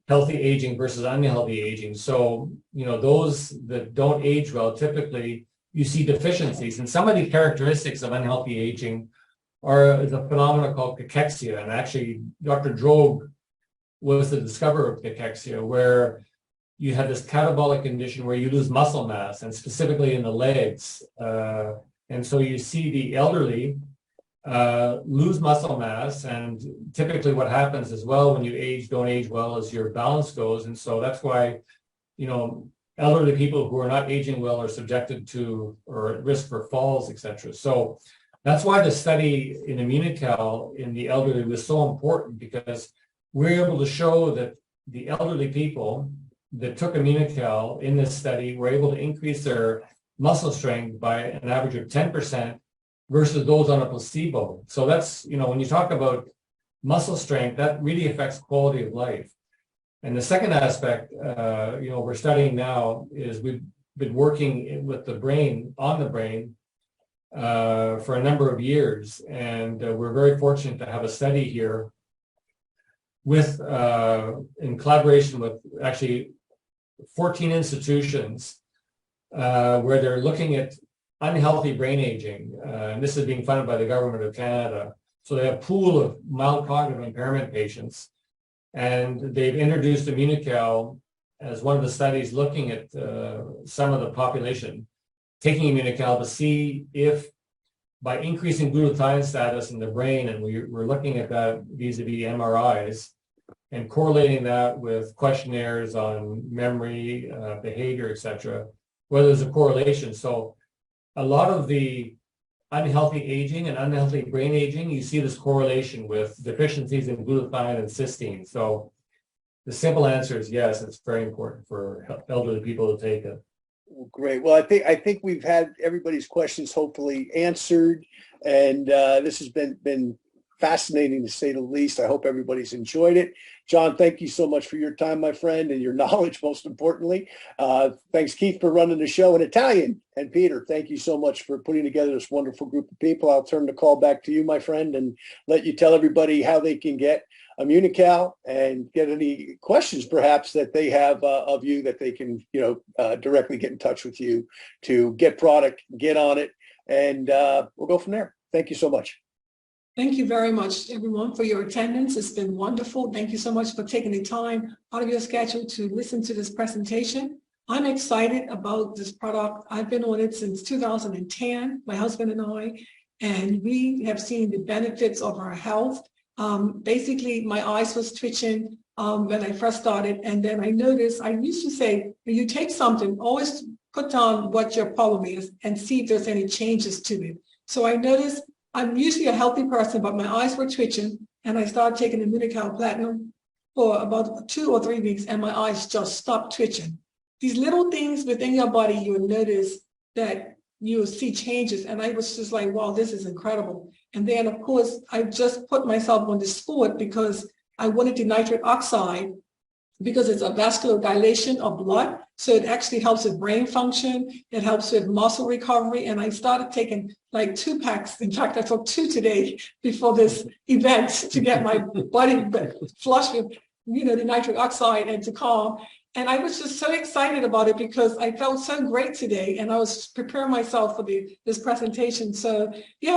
healthy aging versus unhealthy aging. So, those that don't age well, typically you see deficiencies. And some of the characteristics of unhealthy aging is a phenomenon called cachexia. And actually, Dr. Droog was the discoverer of cachexia, where you have this catabolic condition where you lose muscle mass, and specifically in the legs. And so you see the elderly lose muscle mass, and typically what happens as well when you don't age well, is your balance goes. And so that's why, elderly people who are not aging well are subjected to or at risk for falls, etc. So that's why the study in Immunical in the elderly was so important, because we're able to show that the elderly people that took Immunical in this study were able to increase their muscle strength by an average of 10% versus those on a placebo. So that's, when you talk about muscle strength, that really affects quality of life. And the second aspect, we're studying now is we've been working with the brain, on the brain, for a number of years. And we're very fortunate to have a study here with, in collaboration with actually 14 institutions, where they're looking at unhealthy brain aging. And this is being funded by the government of Canada. So they have a pool of mild cognitive impairment patients, and they've introduced Immunical as one of the studies looking at some of the population taking Immunical to see if by increasing glutathione status in the brain, and we're looking at that vis-a-vis MRIs, and correlating that with questionnaires on memory, behavior, etc., whether there's a correlation. So a lot of the unhealthy aging and unhealthy brain aging, you see this correlation with deficiencies in glutathione and cysteine. So the simple answer is yes, it's very important for elderly people to take it. Well, Great. Well, I think we've had everybody's questions hopefully answered, and this has been fascinating to say the least. I hope everybody's enjoyed it. John, thank you so much for your time, my friend, and your knowledge, most importantly. Thanks, Keith, for running the show. And Italian and Peter, thank you so much for putting together this wonderful group of people. I'll turn the call back to you, my friend, and let you tell everybody how they can get Immunical and get any questions perhaps that they have of you that they can, directly get in touch with you to get product, get on it, and we'll go from there. Thank you so much. Thank you very much, everyone, for your attendance. It's been wonderful. Thank you so much for taking the time out of your schedule to listen to this presentation. I'm excited about this product. I've been on it since 2010, my husband and I, and we have seen the benefits of our health. Basically, my eyes was twitching when I first started, and then I noticed, I used to say, when you take something, always put down what your problem is and see if there's any changes to it. So I noticed I'm usually a healthy person, but my eyes were twitching, and I started taking Immunical Platinum for about 2 or 3 weeks, and my eyes just stopped twitching. These little things within your body, you'll notice that you'll see changes, and I was just like, wow, this is incredible. And then, of course, I just put myself on this sport because I wanted the nitric oxide because it's a vascular dilation of blood. So it actually helps with brain function. It helps with muscle recovery. And I started taking like 2 packs. In fact, I took 2 today before this event to get my body flush with, the nitric oxide and to calm. And I was just so excited about it because I felt so great today, and I was preparing myself for this presentation. So yeah,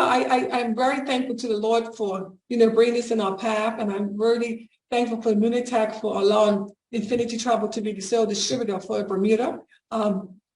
I'm very thankful to the Lord for, bringing this in our path. And I'm really thankful for Immunitech for allowing Infinity Travel to be the sole distributor for Bermuda,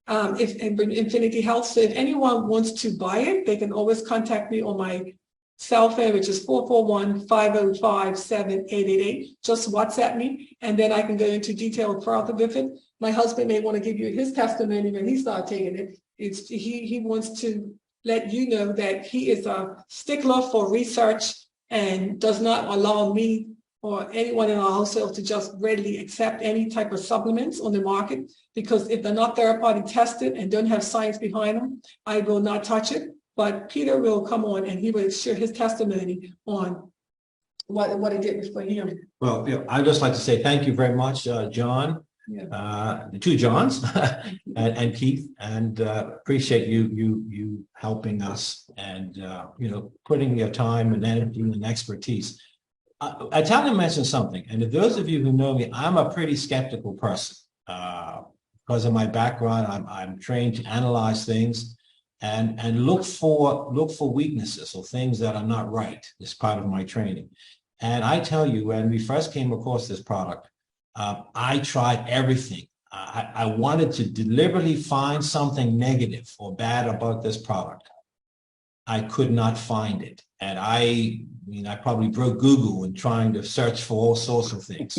Infinity Health. So if anyone wants to buy it, they can always contact me on my cell phone, which is 441-505-7888. Just WhatsApp me, and then I can go into detail further with it. My husband may want to give you his testimony when he started taking it. He wants to let you know that he is a stickler for research and does not allow me or anyone in our household to just readily accept any type of supplements on the market, because if they're not third-party tested and don't have science behind them, I will not touch it. But Peter will come on and he will share his testimony on what it did for him. Well, I'd just like to say thank you very much, John, the 2 Johns, and Keith, and appreciate you helping us and putting your time and energy and expertise. Italian mentioned something, and if those of you who know me, I'm a pretty skeptical person because of my background. I'm trained to analyze things and look for weaknesses or things that are not right. It's part of my training. And I tell you, when we first came across this product, I tried everything. I wanted to deliberately find something negative or bad about this product. I could not find it. And I probably broke Google in trying to search for all sorts of things.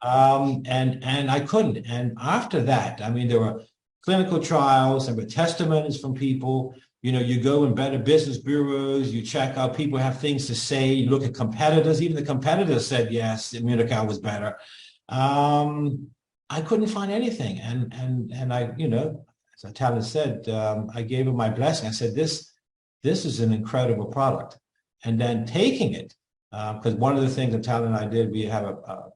And I couldn't. And after that, there were clinical trials, there were testimonies from people. You go in Better Business Bureaus, you check out people have things to say, you look at competitors, even the competitors said, yes, Immunical was better. I couldn't find anything. And I, as Italian said, I gave it my blessing. I said, this is an incredible product. And then taking it, because one of the things Italian and I did, we have a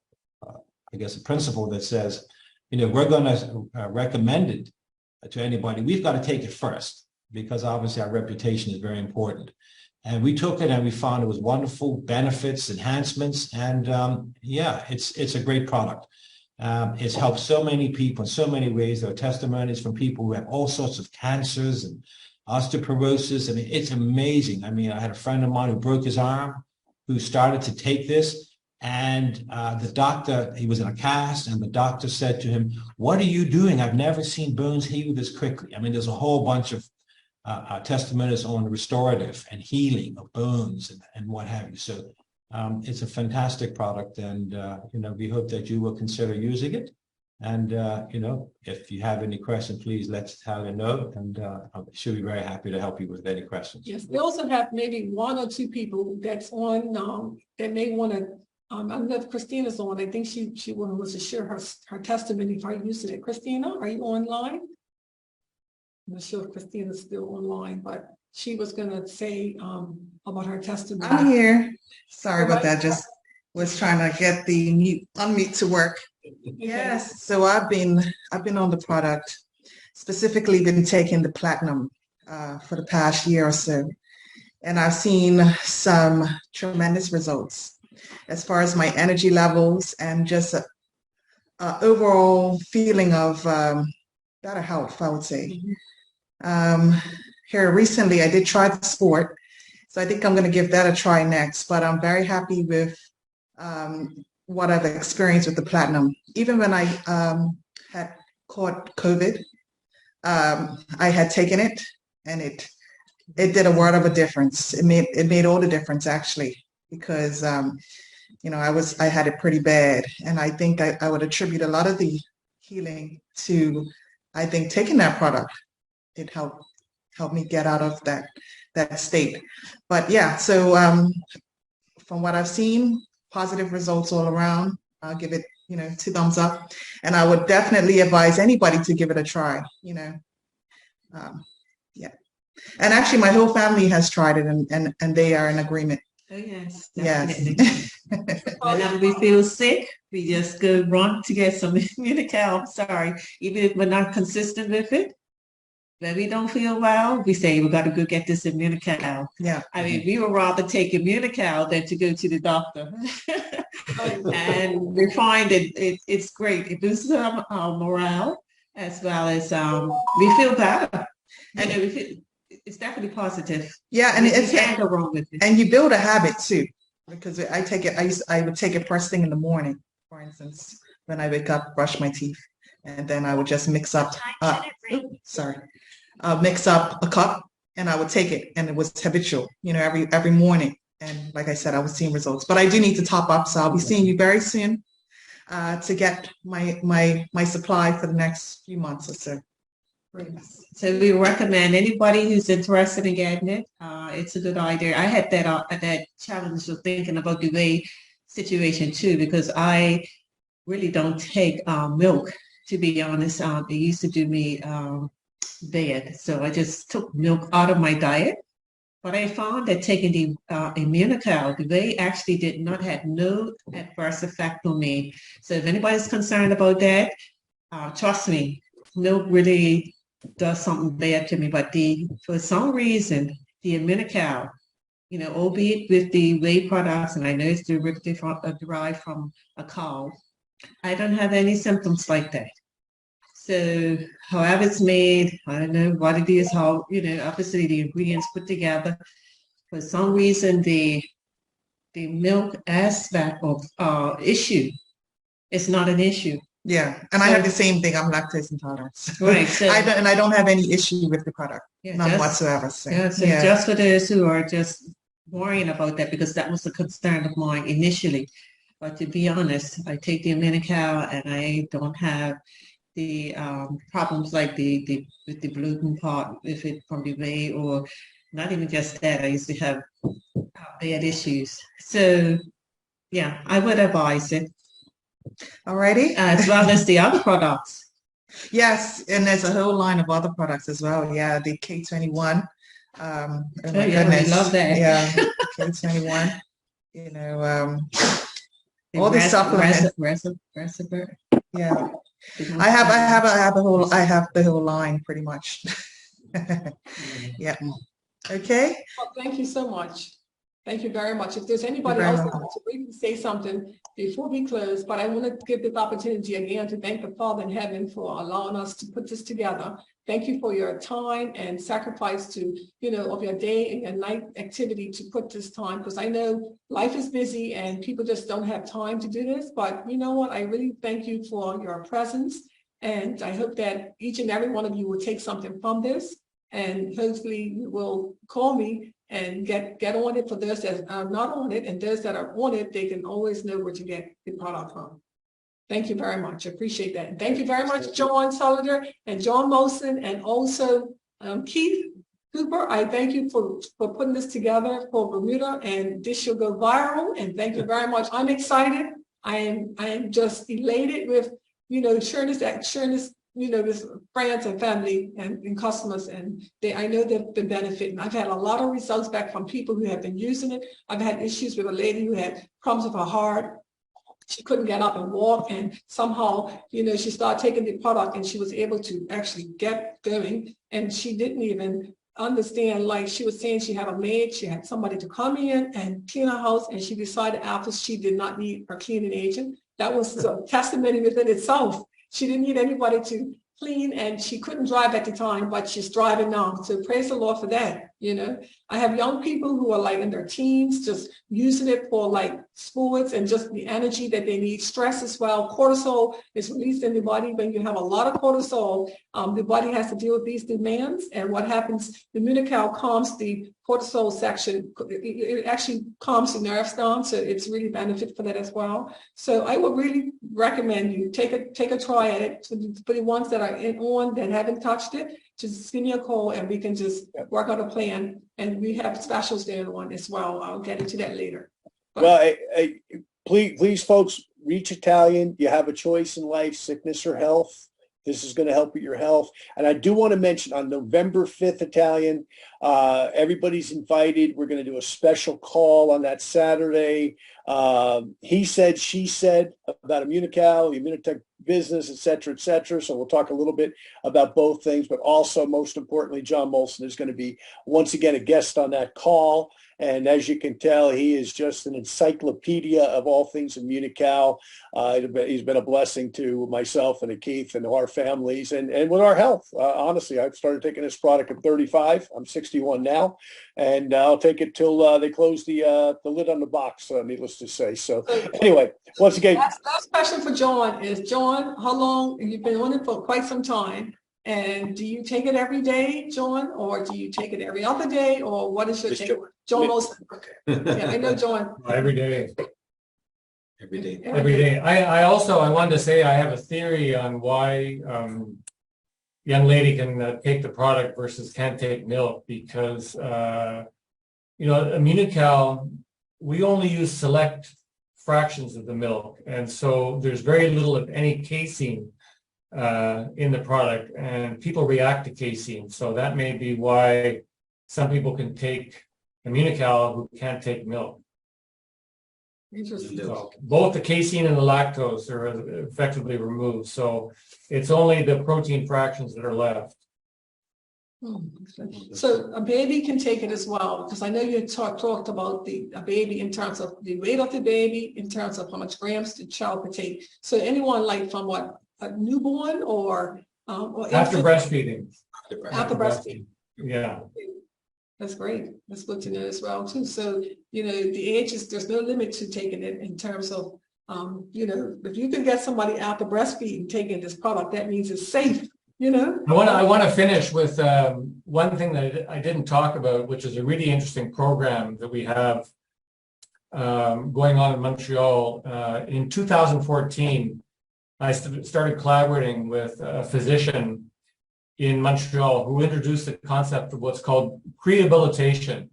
principle that says, we're going to recommend it to anybody. We've got to take it first, because obviously our reputation is very important. And we took it and we found it was wonderful benefits, enhancements, and it's a great product. It's helped so many people in so many ways. There are testimonies from people who have all sorts of cancers and osteoporosis. It's amazing. I had a friend of mine who broke his arm, who started to take this, and the doctor, he was in a cast, and the doctor said to him, "What are you doing? I've never seen bones heal this quickly." There's a whole bunch of testimonies on restorative and healing of bones and what have you. So it's a fantastic product, and we hope that you will consider using it. And if you have any questions, please let Talia know, and she'll be very happy to help you with any questions. Yes, we also have maybe 1 or 2 people that's on that may want to. I don't know if Christina's on. I think she wants to share her testimony if I use it. Christina, are you online? I'm not sure if Christina's still online, but she was gonna say about her testimony. I'm here. Sorry about Alright. that. Just was trying to get the unmute to work. Yes. So I've been on the product, specifically been taking the platinum for the past year or so, and I've seen some tremendous results as far as my energy levels and just overall feeling of better health, I would say. Here recently, I did try the sport, so I think I'm going to give that a try next. But I'm very happy with what I've experienced with the platinum. Even when I had caught COVID, I had taken it, and it did a world of a difference. It made all the difference actually, because I had it pretty bad, and I think I would attribute a lot of the healing to, I think, taking that product. It helped me get out of that state. But yeah, so from what I've seen, positive results all around. I'll give it 2 thumbs up, and I would definitely advise anybody to give it a try. Yeah, and actually my whole family has tried it, and they are in agreement. Oh yes, Yes. definitely. Whenever we feel sick, we just go run to get some Immunical. I'm sorry, even if we're not consistent with it. When we don't feel well, we say we got to go get this Immunical. Yeah. I mean, we would rather take Immunical than to go to the doctor. And we find it's great. It boosts our morale, as well as we feel better. And it's definitely positive. Yeah, and you it's can't go wrong with it. and you build a habit too, because I take it. I would take it first thing in the morning, for instance, when I wake up, brush my teeth, and then I would just mix up. Mix up a cup, and I would take it, and it was habitual. Every morning, and like I said, I was seeing results. But I do need to top up, so I'll be seeing you very soon to get my supply for the next few months or so. So we recommend anybody who's interested in getting it. It's a good idea. I had that challenge of thinking about the whey situation too, because I really don't take milk, to be honest. They used to do me bad, so I just took milk out of my diet. But I found that taking the Immunical, the whey actually did not have no adverse effect on me. So if anybody's concerned about that, trust me, milk really does something bad to me. But for some reason, the Immunical, albeit with the whey products, and I know it's derived from a cow, I don't have any symptoms like that. So however it's made, I don't know what it is, how, obviously the ingredients put together. For some reason, the milk aspect of issue is not an issue. Yeah, and I have the same thing. I'm lactose intolerant. Right. So I don't have any issue with the product, none whatsoever. So, just for those who are just worrying about that, because that was a concern of mine initially. But to be honest, I take the Immunical, and I don't have the problems like with the gluten part, if it from the whey, or not even just that. I used to have bad issues. So yeah, I would advise it. Alrighty. As well as the other products. Yes, and there's a whole line of other products as well. Yeah, the K21. Oh my yeah, goodness. We love that. Yeah, K21. All these supplements. Yeah. I have the whole line pretty much. Yeah. Okay. Well, thank you so much. Thank you very much. If there's anybody else that wants to briefly say something before we close, but I want to give this opportunity again to thank the Father in heaven for allowing us to put this together. Thank you for your time and sacrifice of your day and your night activity to put this time, because I know life is busy and people just don't have time to do this. But you know what? I really thank you for your presence, and I hope that each and every one of you will take something from this, and hopefully you will call me and get on it. For those that are not on it, and those that are on it, they can always know where to get the product from. Thank you very much. I appreciate that. And thank you very much, John Solider and John Molson, and also Keith Cooper. I thank you for putting this together for Bermuda, and this should go viral. And thank you very much. I'm excited. I am just elated with sharing this this friends and family and customers, and I know they've been benefiting. I've had a lot of results back from people who have been using it. I've had issues with a lady who had problems with her heart. She couldn't get up and walk, and somehow, she started taking the product and she was able to actually get going, and she didn't even understand, like she was saying, she had a maid, she had somebody to come in and clean her house, and she decided after she did not need her cleaning agent. That was a testimony within itself. She didn't need anybody to clean, and she couldn't drive at the time, but she's driving now. So praise the Lord for that. I have young people who are like in their teens, just using it for like sports and just the energy that they need. Stress as well. Cortisol is released in the body. When you have a lot of cortisol, the body has to deal with these demands. And what happens, the Muni-Cal calms the cortisol section. It actually calms the nerves down. So it's really benefit for that as well. So I would really recommend you take a try at it. For the ones that are that haven't touched it, just give me a call and we can just work out a plan. And we have specials there on as well. I'll get into that later. But, well, please, folks, reach Italian. You have a choice in life, sickness or health. This is going to help with your health. And I do want to mention on November 5th, Italian, everybody's invited. We're going to do a special call on that Saturday. He said, she said about Immunical, the Immunitech business, et cetera, et cetera. So we'll talk a little bit about both things, but also most importantly, John Molson is going to be once again a guest on that call. And as you can tell, he is just an encyclopedia of all things Immunical. He's been a blessing to myself and to Keith and to our families and with our health. Honestly, I've started taking this product at 35. I'm 61 now, and I'll take it till they close the lid on the box, needless to say. So anyway, once again. Last question for John is, John, how long, you've been on it for quite some time, and do you take it every day, John, or do you take it every other day, or what is your take? John Molson. Okay. Yeah, I know John. Every day. Every day. Every day. I wanted to say I have a theory on why young lady can take the product versus can't take milk, because Immunical, we only use select fractions of the milk, and so there's very little, if any, casein in the product, and people react to casein. So that may be why some people can take Immunical who can't take milk. Interesting. So both the casein and the lactose are effectively removed. So it's only the protein fractions that are left. So a baby can take it as well, because I know you talked about a baby in terms of the weight of the baby, in terms of how much grams the child could take. So anyone like from what, a newborn or After breastfeeding. After breastfeeding. Yeah. That's great. That's good to know as well too. So, the age is, there's no limit to taking it in terms of, if you can get somebody after breastfeeding taking this product, that means it's safe, I want to finish with one thing that I didn't talk about, which is a really interesting program that we have going on in Montreal. In 2014, I started collaborating with a physician in Montreal who introduced the concept of what's called rehabilitation.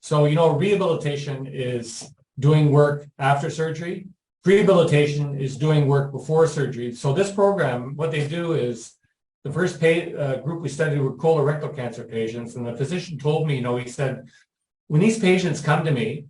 So, rehabilitation is doing work after surgery. Rehabilitation is doing work before surgery. So this program, what they do is, the first group we studied were colorectal cancer patients, and the physician told me, he said, when these patients come to me,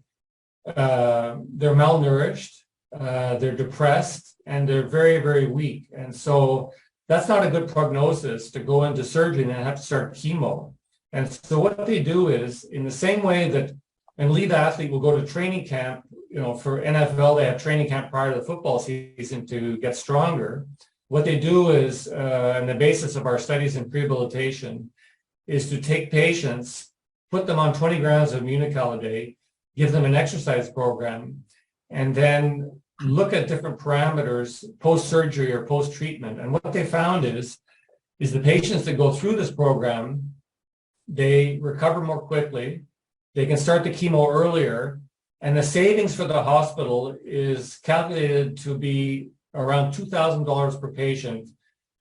they're malnourished, they're depressed, and they're very, very weak. And so that's not a good prognosis to go into surgery and then have to start chemo. And so what they do is, in the same way that an elite athlete will go to training camp, for NFL, they have training camp prior to the football season to get stronger. What they do is, and the basis of our studies in rehabilitation, is to take patients, put them on 20 grams of Immunical a day, give them an exercise program, and then look at different parameters post-surgery or post-treatment. And what they found is the patients that go through this program, they recover more quickly, they can start the chemo earlier, and the savings for the hospital is calculated to be around $2,000 per patient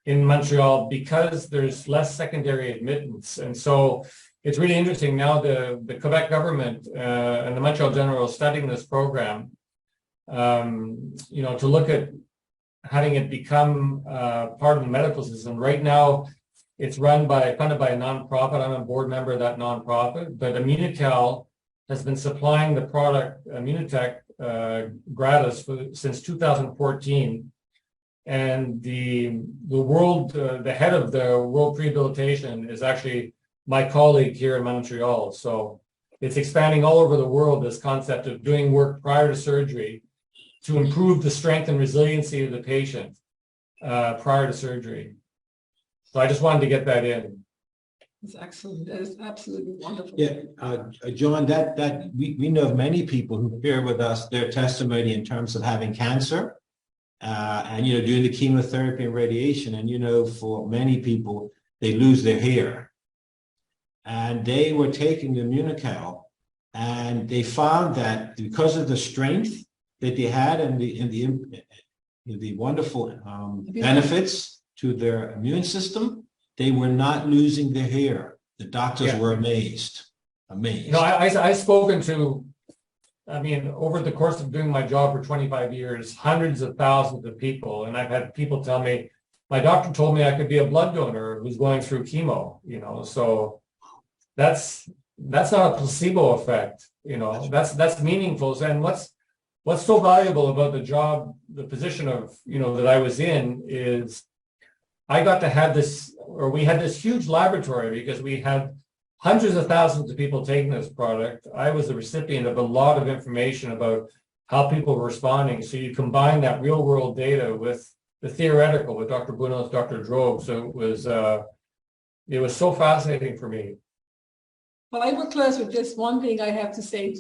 in Montreal, because there's less secondary admittance. And so it's really interesting now, the Quebec government and the Montreal General are studying this program, to look at having it become part of the medical system. Right now, it's funded by a nonprofit. I'm a board member of that nonprofit, but Immunical has been supplying the product Immunotech gratis since 2014. And the head of the World Rehabilitation is actually my colleague here in Montreal. So it's expanding all over the world, this concept of doing work prior to surgery to improve the strength and resiliency of the patient prior to surgery. So I just wanted to get that in. It's excellent. That is absolutely wonderful. Yeah, John, that we know of many people who share with us their testimony in terms of having cancer and, doing the chemotherapy and radiation. And, for many people, they lose their hair. And they were taking the Immunical, and they found that because of the strength that they had and the wonderful benefits to their immune system, they were not losing their hair. The doctors were amazed. I've spoken to, over the course of doing my job for 25 years, hundreds of thousands of people. And I've had people tell me, my doctor told me I could be a blood donor who's going through chemo, so that's not a placebo effect, that's meaningful. And what's so valuable about the position of, that I was in is I got to have we had this huge laboratory because we had hundreds of thousands of people taking this product. I was the recipient of a lot of information about how people were responding. So you combine that real world data with the theoretical with Dr. Bunos, Dr. Drove. So it was so fascinating for me. Well, I will close with just one thing I have to say.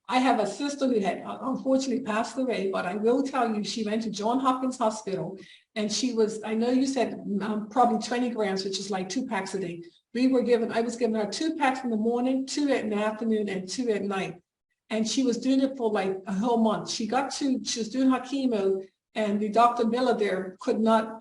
I have a sister who had unfortunately passed away, but I will tell you, she went to Johns Hopkins Hospital, and I know you said probably 20 grams, which is like 2 packs a day. I was giving her 2 packs in the morning, 2 in the afternoon, and 2 at night. And she was doing it for like a whole month. She was doing her chemo, and the Dr. Miller there could not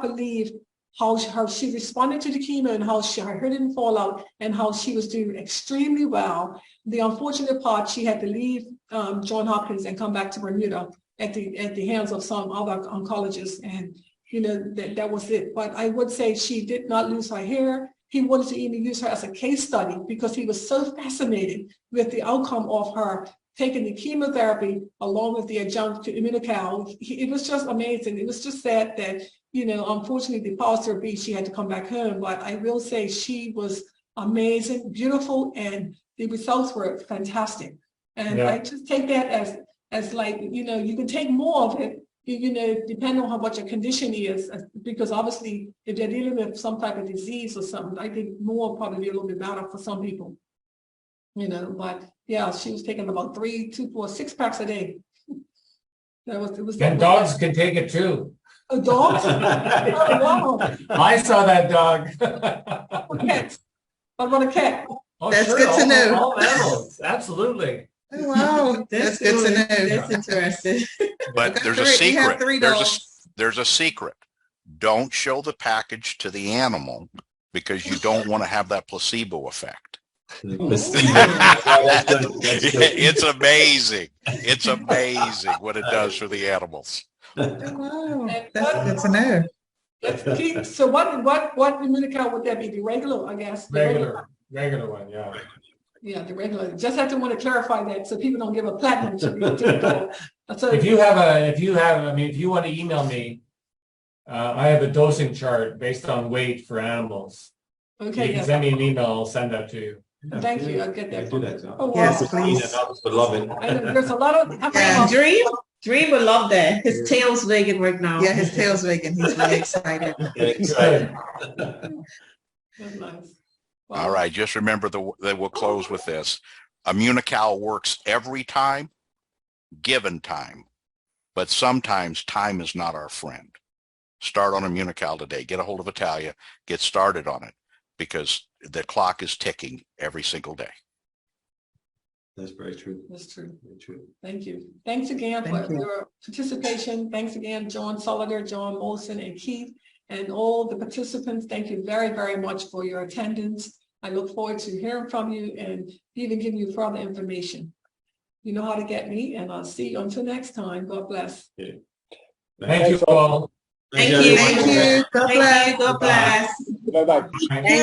believe how she responded to the chemo and how her hair didn't fall out and how she was doing extremely well. The unfortunate part, she had to leave Johns Hopkins and come back to Bermuda at the hands of some other oncologists, and that was it. But I would say she did not lose her hair. He wanted to even use her as a case study because he was so fascinated with the outcome of her taking the chemotherapy along with the adjunct to Immunical. It was just amazing. It was just sad that, unfortunately, the powers be, she had to come back home. But I will say she was amazing, beautiful, and the results were fantastic. And I just take that as like, you can take more of it, depending on what your condition is, because obviously if they're dealing with some type of disease or something, I think more probably be a little bit better for some people. But yeah, she was taking about 3, 2, 4, 6 packs a day. And dogs can take it too. Oh, dogs? Oh, wow. I saw that dog. Cats. What about a cat? Oh, That's sure. good to know. All animals, absolutely. Oh, wow, that's good to know. That's interesting. But there's a secret. There's a secret. Don't show the package to the animal because you don't want to have that placebo effect. It's amazing. It's amazing what it does for the animals. Wow, that's good to know. So what Immunical would that be? The regular, I guess. Regular one, yeah. Yeah, the regular. Just have to want to clarify that so people don't give a platinum to so if you want to email me, I have a dosing chart based on weight for animals. Okay. You can send me an email, I'll send that to you. Thank you. I'll get that. Do that. Oh, wow. Yes, please. Would love it. There's a lot of Dream would love that. His tail's wagging right now. Yeah, his tail's wagging. He's really excited. Excited. That's nice. Wow. All right. Just remember that we'll close with this. Immunical works every time, given time, but sometimes time is not our friend. Start on Immunical today. Get a hold of Italia. Get started on it because the clock is ticking every single day. That's very true. That's true. Very true. Thank you. Thanks again for your participation. Thanks again, John Solider, John Molson, and Keith, and all the participants. Thank you very, very much for your attendance. I look forward to hearing from you and even giving you further information. You know how to get me, and I'll see you until next time. God bless. Yeah. Thank you all. Thank you. Thank you. God bless. Thank you. God bless. Bye-bye. Bye.